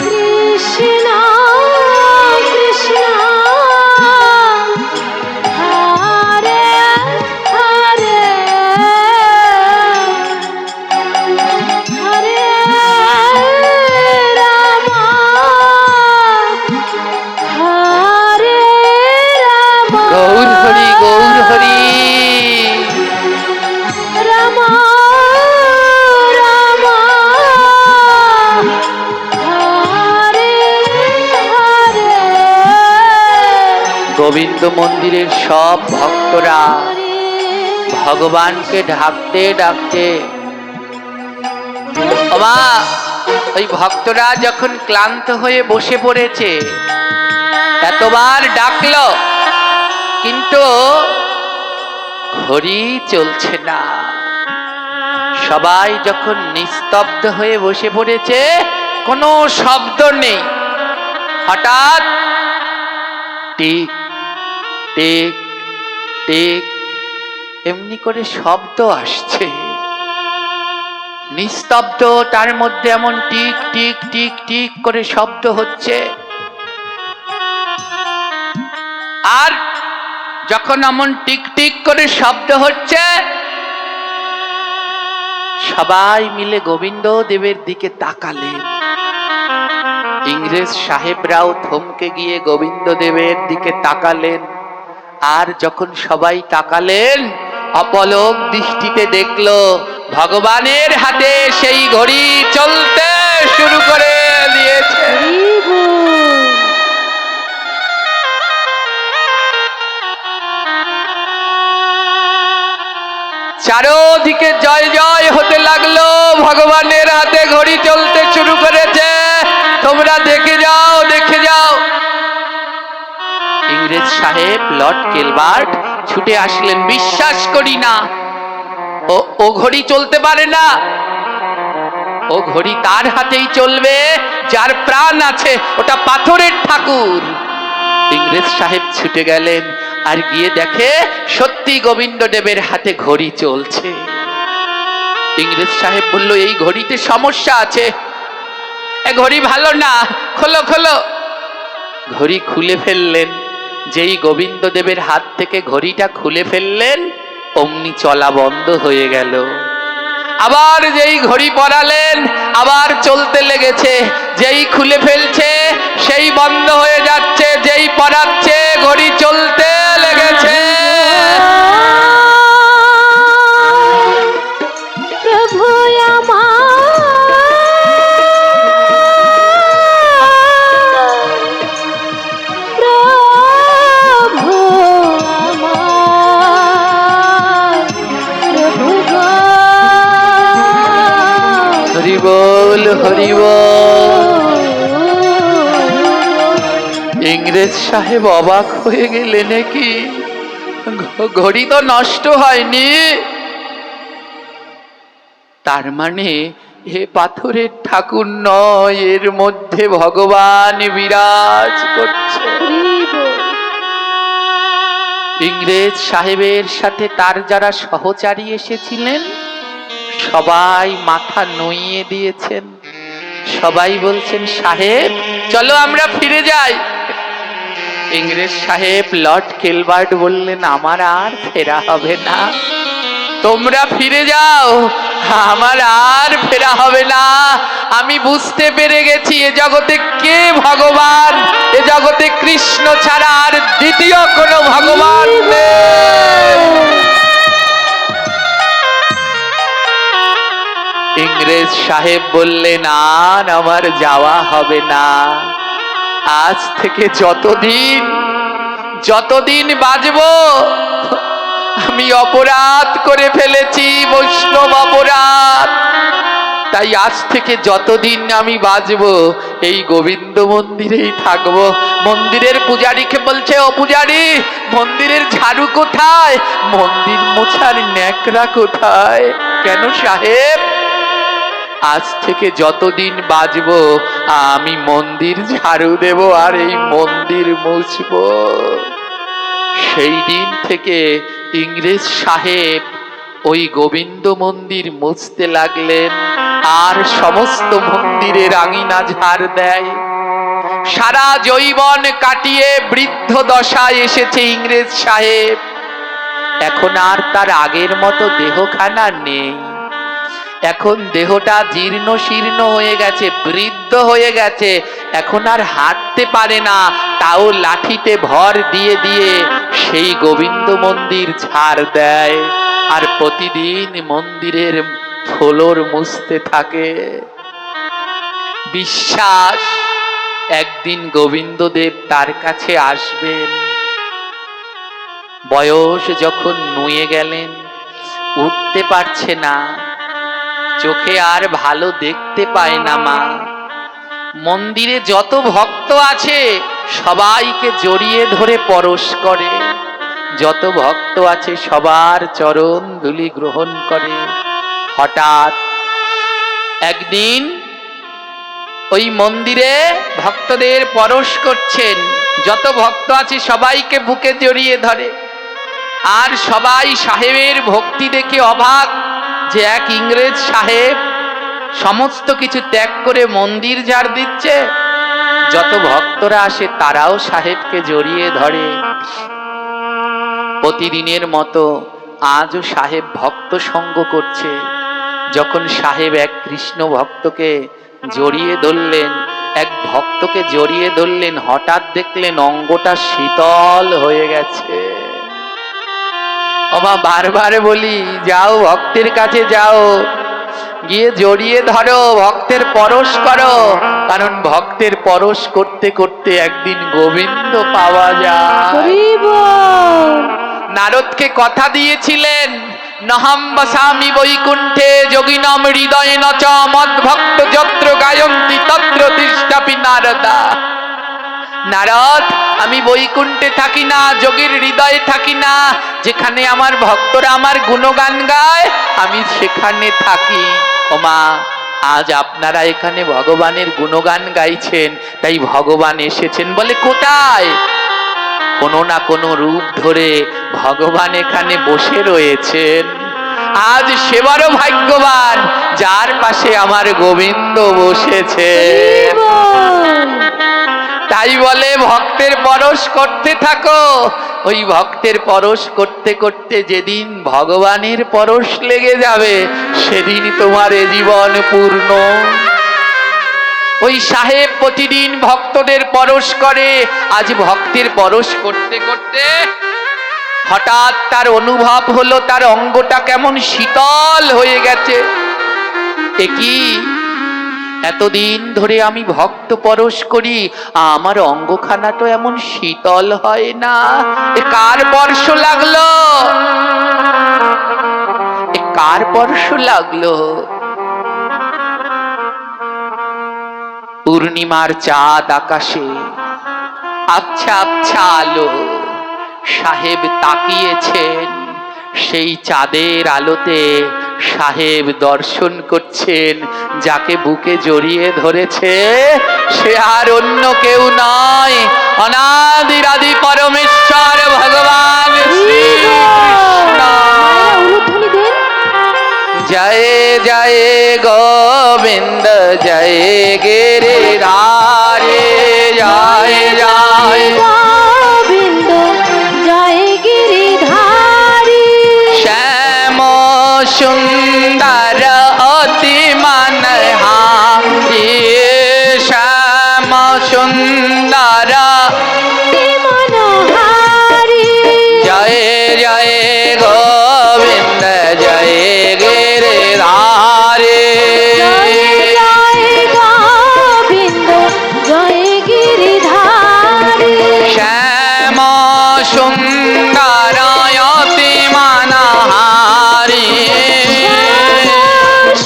কৃষ্ণ কৃষ্ণ হরে হরে হরে রাম হরে রাম গৌর হরি গৌর হরি। রাম রাম হরে হরে গোবিন্দ মন্দিরের সব ভক্তরা ভগবানকে ডাকতে ডাকতে, মা ওই ভক্তরা যখন ক্লান্ত হয়ে বসে পড়েছে, এতবার ডাকলো কিন্তু ঘড়ি চলছে না। সবাই যখন নিস্তব্ধ হয়ে বসে পড়েছে, কোনো শব্দ নেই, হঠাৎ টিক টিক টিক এমনি করে শব্দ আসছে। নিস্তব্ধ, তার মধ্যে এমন টিক টিক টিক টিক করে শব্দ হচ্ছে। আর যখন এমন টিক টিক করে শব্দ হচ্ছে, সবাই মিলে গোবিন্দ দেবের দিকে তাকালেন। ইংরেজ সাহেবরাও থমকে গিয়ে গোবিন্দ দেবের দিকে তাকালেন। আর যখন সবাই তাকালেন, অপলক দৃষ্টিতে দেখলো ভগবানের হাতে সেই ঘড়ি চলতে শুরু করে দিয়েছে। চারোদিকে জয় জয় হতে লাগলো, ভগবানের হাতে ঘড়ি চলতে শুরু করেছে, তোমরা দেখে যাও দেখে যাও। ইংরেজ সাহেব লর্ড গিলবার্ট ছুটে আসলেন। বিশ্বাস করি না, ও ঘড়ি চলতে পারে না, ও ঘড়ি তার হাতেই চলবে যার প্রাণ আছে, ওটা পাথরের ঠাকুর। ইংরেজ সাহেব ছুটে গেলেন, আর গিয়ে দেখে সত্যি গোবিন্দ দেবের হাতে ঘড়ি চলছে। ইংরেজ সাহেব বলল, এই ঘড়িতে সমস্যা আছে, এ ঘড়ি ভালো না, খোলো খোলো। ঘড়ি খুলে ফেললেন। যেই গোবিন্দ দেবের হাত থেকে ঘড়িটা খুলে ফেললেন, অমনি চলা বন্ধ হয়ে গেল। আবার যেই ঘড়ি পরালেন, আবার চলতে লেগেছে। যেই খুলে ফেলছে সেই বন্ধ হয়ে যাচ্ছে, যেই পরাচ্ছে ঘড়ি চলতে লেগেছে। প্রভু আমার প্রভু আমার প্রভু গো হরি বল হরি বল। ইংরেজ সাহেব অবাক হয়ে গেলেন, কি ঘড়ি তো নষ্ট হয়নি, তার মানে এ পাথরের ঠাকুর নয়, এর মধ্যে ভগবান বিরাজ করছে। ইংরেজ সাহেবের সাথে তার যারা সহচারী এসেছিলেন সবাই মাথা নুইয়ে দিয়েছেন। সবাই বলছেন সাহেব চলো আমরা ফিরে যাই। ইংরেজ সাহেব লর্ড কিলবার্ট বললেন আমার আর ফেরা হবে না, তোমরা ফিরে যাও, আমার আর ফেরা হবে না। আমি বুঝতে পেরে গেছি এ জগতে কে ভগবান, এ জগতে কৃষ্ণ ছাড়া আর দ্বিতীয় কোনো ভগবান নেই। ইংরেজ সাহেব বললেন আর আমার যাওয়া হবে না, আজ থেকে যতদিন বাঁচবো আমি অপরাধ করে ফেলেছি, বৈষ্ণব অপরাধ, তাই আজ থেকে যতদিন আমি বাঁচবো এই গোবিন্দ মন্দিরেই থাকবো। মন্দিরের পূজারীকে বলছে ও পূজারী মন্দিরের ঝাড়ু কোথায়, মন্দির মোছার ন্যাকড়া কোথায়? কেন সাহেব? আজ থেকে যতদিন বাঁচবো আমি মন্দির ঝাড়ু দেব আর এই মন্দির মুছবো। সেই দিন থেকে ইংরেজ সাহেব ওই গোবিন্দ মন্দির মুছতে লাগলেন আর সমস্ত মন্দিরের আঙিনা ঝাড় দেয়। সারা যৌবন কাটিয়ে বৃদ্ধ দশায় এসেছে ইংরেজ সাহেব, এখন আর তার আগের মতো দেহখানা নেই, এখন দেহটা জীর্ণ শীর্ণ হয়ে গেছে, বৃদ্ধ হয়ে গেছে, এখন আর হাঁটতে পারে না, তাও লাঠিতে ভর দিয়ে দিয়ে সেই গোবিন্দ মন্দির ঝাড় দেয় আর প্রতিদিন মন্দিরের ফ্লোর মুছতে থাকে। বিশ্বাস একদিন গোবিন্দদেব তার কাছে আসবেন। বয়স যখন নুয়ে গেলেন, উঠতে পারছে না, চোখে আর ভালো দেখতে পায় না মা, মন্দিরে যত ভক্ত আছে সবাইকে জড়িয়ে ধরে পরশ করে, যত ভক্ত আছে সবার চরণ ধুলি গ্রহণ করে। হঠাৎ একদিন ওই মন্দিরে ভক্তদের পরশ করছেন, যত ভক্ত আছে সবাইকে বুকে জড়িয়ে ধরে, আর সবাই সাহেবের ভক্তি দেখে অবাক যে এক ইংরেজ সাহেব সমস্ত কিছু ত্যাগ করে মন্দির ঝাড় দিচ্ছে। যত ভক্তরা আসে তারাও সাহেবকে জড়িয়ে ধরে। প্রতিদিনের মতো আজও সাহেব ভক্ত সঙ্গ করছে। যখন সাহেব এক কৃষ্ণ ভক্তকে জড়িয়ে ধরলেন, এক ভক্তকে জড়িয়ে ধরলেন, হঠাৎ দেখলেন অঙ্গটা শীতল হয়ে গেছে। ওমা বারবার বলি যাও ভক্তের কাছে যাও, গিয়ে জড়িয়ে ধরো, ভক্তের পরশ করো, কারণ ভক্তের পরশ করতে করতে একদিন গোবিন্দ পাওয়া যায়। নারদকে কথা দিয়েছিলেন নহম বসামি বৈকুণ্ঠে যোগিনম হৃদয়ে নচ মদ্ভক্ত যত্র গায়ন্তি তত্র তিষ্ঠাপি নারদা। নারদ আমি বৈকুণ্ঠে থাকি না, যোগীর হৃদয়ে থাকি না, যেখানে আমার ভক্তরা আমার গুণগান গায় আমি সেখানে থাকি। ওমা আজ আপনারা এখানে ভগবানের গুণগান গাইছেন, তাই ভগবান এসেছেন। বলে কোথায়? কোনো না কোনো রূপ ধরে ভগবান এখানে বসে রয়েছেন। আজ সেবারও ভাগ্যবান যার পাশে আমার গোবিন্দ বসেছে। তাই বলে ভক্তের পরশ করতে থাকো, ওই ভক্তের পরশ করতে করতে যেদিন ভগবানের পরশ লেগে যাবে সেদিন তোমার এ জীবন পূর্ণ। ওই সাহেব প্রতিদিন ভক্তদের পরশ করে। আজ ভক্তের পরশ করতে করতে হঠাৎ তার অনুভব হলো তার অঙ্গটা কেমন শীতল হয়ে গেছে। একই এতদিন ধরে আমি ভক্ত পরশ করি, আমার অঙ্গখানা তো এমন শীতল হয় না, এ কার স্পর্শ লাগলো, এ কার স্পর্শ লাগলো? পূর্ণিমার চাঁদ আকাশে আবছা আবছা আলো, সাহেব তাকিয়েছেন, সেই চাঁদের আলোতে সাহেব দর্শন করছেন যাকে বুকে জড়িয়ে ধরেছে সে আর অন্য কেউ নয়, অনাদিরাদি পরমেশ্বর ভগবান শ্রীকৃষ্ণ। জয় জয় গোবিন্দ জয় গিরিধারে জয় জয় গোবিন্দ জয় গিরিধারী শ্যাম সুন্দর অতি মনহারি শ্যাম সুন্দর মনোহারী জয় জয় গোবিন্দ জয় গিরিধারে জয় জয় গোবিন্দ জয় গিরিধারী শ্যাম সুন্দর অতি মনহারি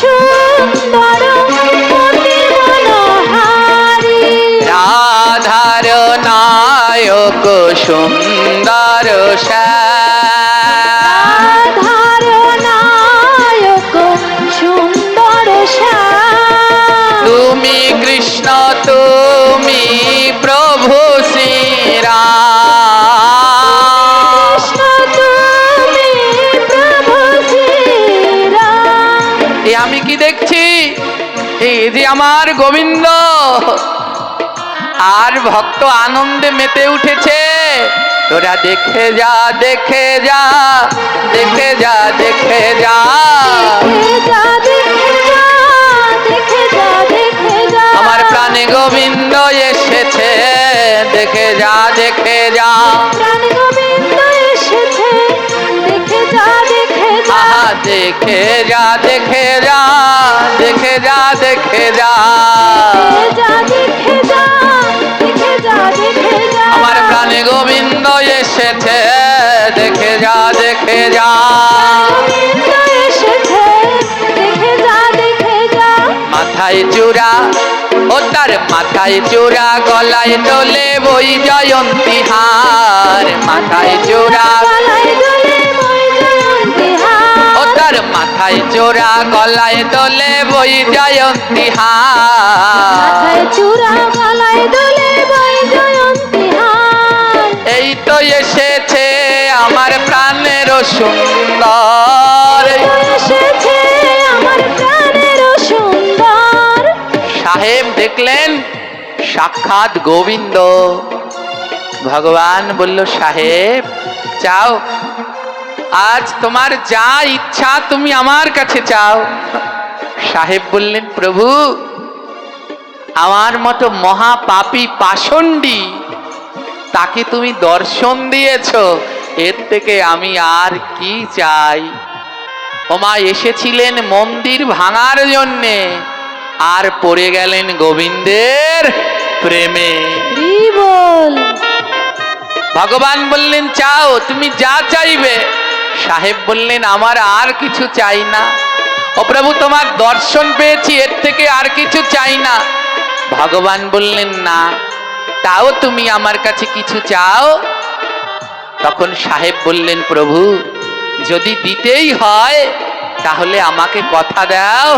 সুন্দর অতি মনোহারী রাধার নায়ক সুন্দর শ্যাম রাধার নায়ক সুন্দর শ্যাম তুমি কৃষ্ণ তুমি প্রভু শ্রীরাম কৃষ্ণ তুমি প্রভু শ্রীরাম এ আমি কি দেখছি এই যে আমার গোবিন্দ আর ভক্ত আনন্দে মেতে উঠেছে তোরা দেখে যা দেখে যা দেখে যা দেখে যা দেখে যা দেখে যা দেখে যা দেখে যা আমার প্রাণে গোবিন্দ এসেছে দেখে যা দেখে যা প্রাণ গোবিন্দ এসেছে দেখে যা দেখে যা আহা দেখে যা দেখে যা দেখে যা দেখে যা দেখে যা দেখে যা দেখে যা দেখে যা আমার প্রাণে গোবিন্দ এসেছে দেখে যা দেখে যা গোবিন্দ এসেছে দেখে যা দেখে যা মাথায় চূড়া ও তার মাথায় চূড়া গলায় দোলে বই জয়ন্তী হার মাথায় চূড়া গলায় দোলে বই জয়ন্তী হার ও তার মাথায় চূড়া গলায় দোলে বই জয়ন্তী হার মাথায় চূড়া গলায় দোলে বই জয়ন্তী হার এই তো এসেছে আমার প্রাণের সুন্দর এসেছে আমার প্রাণের সুন্দর সাহেব দেখলেন সাক্ষাৎ গোবিন্দ ভগবান বলল সাহেব চাও আজ তোমার যা ইচ্ছা তুমি আমার কাছে চাও সাহেব বললেন প্রভু আমার মতো মহাপাপী পাষণ্ডী তাকে তুমি দর্শন দিয়েছ এর থেকে আমি আর কি চাই ওমা এসেছিলেন মন্দির ভাঙার জন্যে আর পড়ে গেলেন গোবিন্দের প্রেমে বল ভগবান বললেন চাও তুমি যা চাইবে সাহেব বললেন আমার আর কিছু চাই না ও প্রভু তোমার দর্শন পেয়েছি এর থেকে আর কিছু চাই না ভগবান বললেন না তাও তুমি আমার কাছে কিছু চাও তখন সাহেব বললেন প্রভু যদি দিতেই হয় তাহলে আমাকে কথা দাও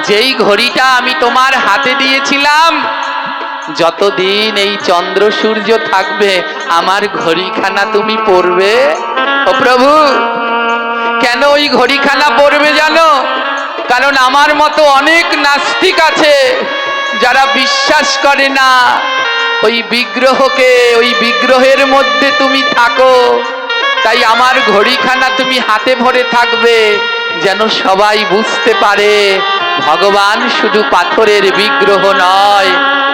যেই ঘড়িটা আমি তোমার হাতে দিয়েছিলাম যতদিন এই চন্দ্র সূর্য থাকবে আমার ঘড়িখানা তুমি পরবে ও প্রভু কেন ওই ঘড়িখানা পরবে জানো কারণ আমার মতো অনেক নাস্তিক আছে যারা বিশ্বাস করে না ওই বিগ্রহকে ওই বিগ্রহের মধ্যে তুমি থাকো তাই আমার ঘড়িখানা তুমি হাতে ভরে থাকবে যেন সবাই বুঝতে পারে ভগবান শুধু পাথরের বিগ্রহ নয়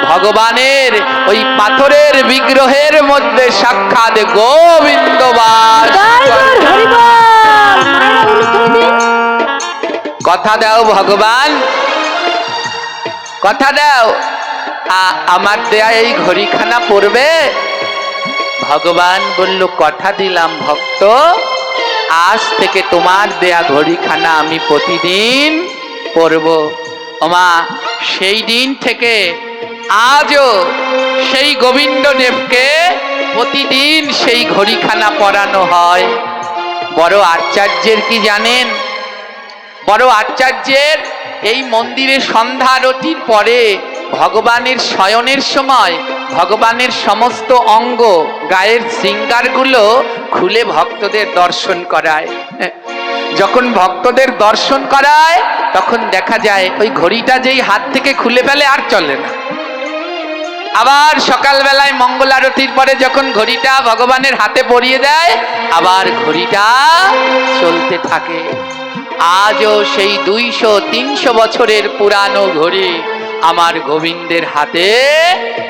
ভগবানের ওই পাথরের বিগ্রহের মধ্যে সাক্ষাৎ গোবিন্দ বাস কথা দাও ভগবান কথা দাও আমার দেয়া এই ঘড়িখানা পড়বে ভগবান বলল কথা দিলাম ভক্ত আজ থেকে তোমার দেয়া ঘড়িখানা আমি প্রতিদিন পরব ওমা সেই দিন থেকে আজও সেই গোবিন্দ দেবকে প্রতিদিন সেই ঘড়িখানা পরানো হয় বড় আচার্যের কি জানেন বড় আচার্যের এই মন্দিরে সন্ধ্যা আরতির পরে ভগবানের শয়নের সময় ভগবানের সমস্ত অঙ্গ গায়ের শৃঙ্গারগুলো খুলে ভক্তদের দর্শন করায় যখন ভক্তদের দর্শন করায় তখন দেখা যায় ওই ঘড়িটা যেই হাত থেকে খুলে ফেলে আর চলে না। আবার সকালবেলায় মঙ্গল আরতির পরে যখন ঘড়িটা ভগবানের হাতে পরিয়ে দেয় আবার ঘড়িটা চলতে থাকে। আজও সেই 200-300 বছরের পুরানো ঘড়ি আমার গোবিন্দের হাতে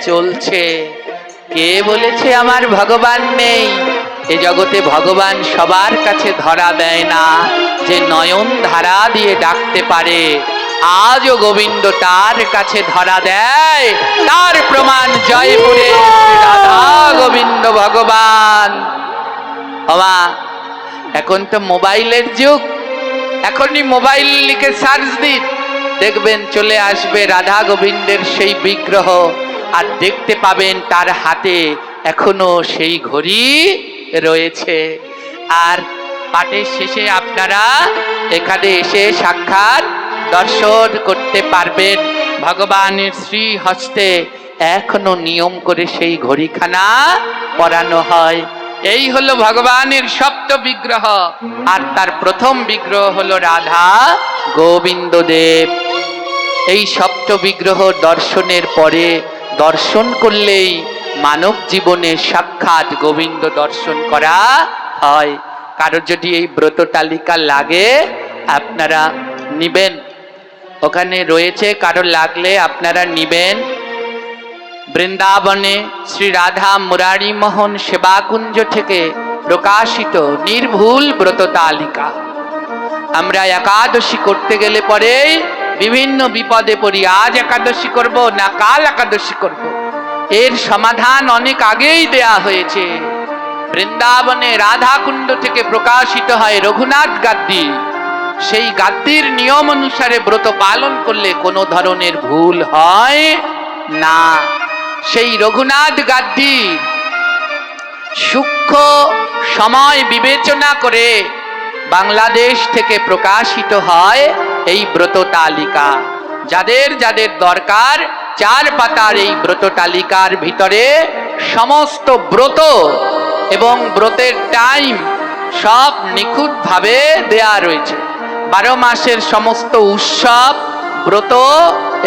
চলছে। কে বলেছে আমার ভগবান নেই? এ জগতে ভগবান সবার কাছে ধরা দেয় না, যে নয়ন ধারা দিয়ে ডাকতে পারে আজও গোবিন্দ তার কাছে ধরা দেয়। তার প্রমাণ জয়পুরে রাধা গোবিন্দ ভগবান। বাবা, এখন তো মোবাইলের যুগ, এখনই মোবাইল লিখে সার্চ দিন, দেখবেন চলে আসবে রাধা গোবিন্দের সেই বিগ্রহ, আর দেখতে পাবেন তার হাতে এখনো সেই ঘড়ি রয়েছে। আর পাঠের শেষে আপনারা এখানে এসে সাক্ষাৎ দর্শন করতে পারবেন। ভগবানের শ্রী হস্তে এখনো নিয়ম করে সেই ঘড়িখানা পরানো হয়। এই হলো ভগবানের সপ্ত বিগ্রহ, আর তার প্রথম বিগ্রহ হলো রাধা গোবিন্দ দেব। এই সপ্ত বিগ্রহ দর্শনের পরে দর্শন করলেই মানব জীবনে সাক্ষাৎ গোবিন্দ দর্শন করা হয়। কারো যদি এই ব্রত তালিকা লাগে আপনারা নিবেন, ওখানে রয়েছে, কারো লাগলে আপনারা নিবেন। বৃন্দাবনে শ্রী রাধা মুরারি মোহন সেবাকুঞ্জ থেকে প্রকাশিত নির্ভুল ব্রত তালিকা। আমরা একাদশী করতে গেলে পরে বিভিন্ন বিপদে পড়ি, আজ একাদশী করব না কাল একাদশী করব। এর সমাধান অনেক আগেই দেয়া হয়েছে। বৃন্দাবনে রাধাকুণ্ড থেকে প্রকাশিত হয় রঘুনাথ গাদ্দি। সেই গাদ্দির নিয়ম অনুসারে ব্রত পালন করলে কোনো ধরনের ভুল হয় না। সেই রঘুনাথ গাদ্দি সূক্ষ্ম সময় বিবেচনা করে বাংলাদেশ থেকে প্রকাশিত হয় এই ব্রত তালিকা। যাদের যাদের দরকার 4 পাতার এই ব্রত তালিকার ভিতরে সমস্ত ব্রত এবং ব্রতের টাইম সব নিখুঁতভাবে দেয়া রয়েছে। 12 মাসের সমস্ত উৎসব ব্রত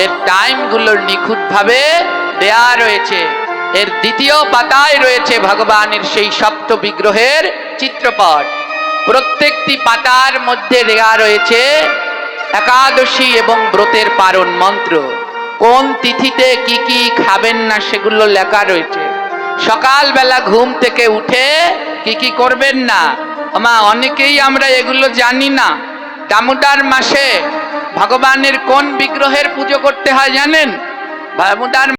এর টাইমগুলোর নিখুঁতভাবে দেয়া রয়েছে। এর দ্বিতীয় পাতায় রয়েছে ভগবানের সেই সপ্ত বিগ্রহের চিত্রপট। প্রত্যেকটি পাতার মধ্যে দেয়া রয়েছে একাদশী এবং ব্রতের পারণ মন্ত্র, কোন তিথিতে কি কি খাবেন না সেগুলো লেখা রয়েছে। সকালবেলা ঘুম থেকে উঠে কি কি করবেন না, অনেকেই আমরা এগুলো জানি না। দামোদর মাসে ভগবানের কোন বিগ্রহের পুজো করতে হয় জানেন? দামোদর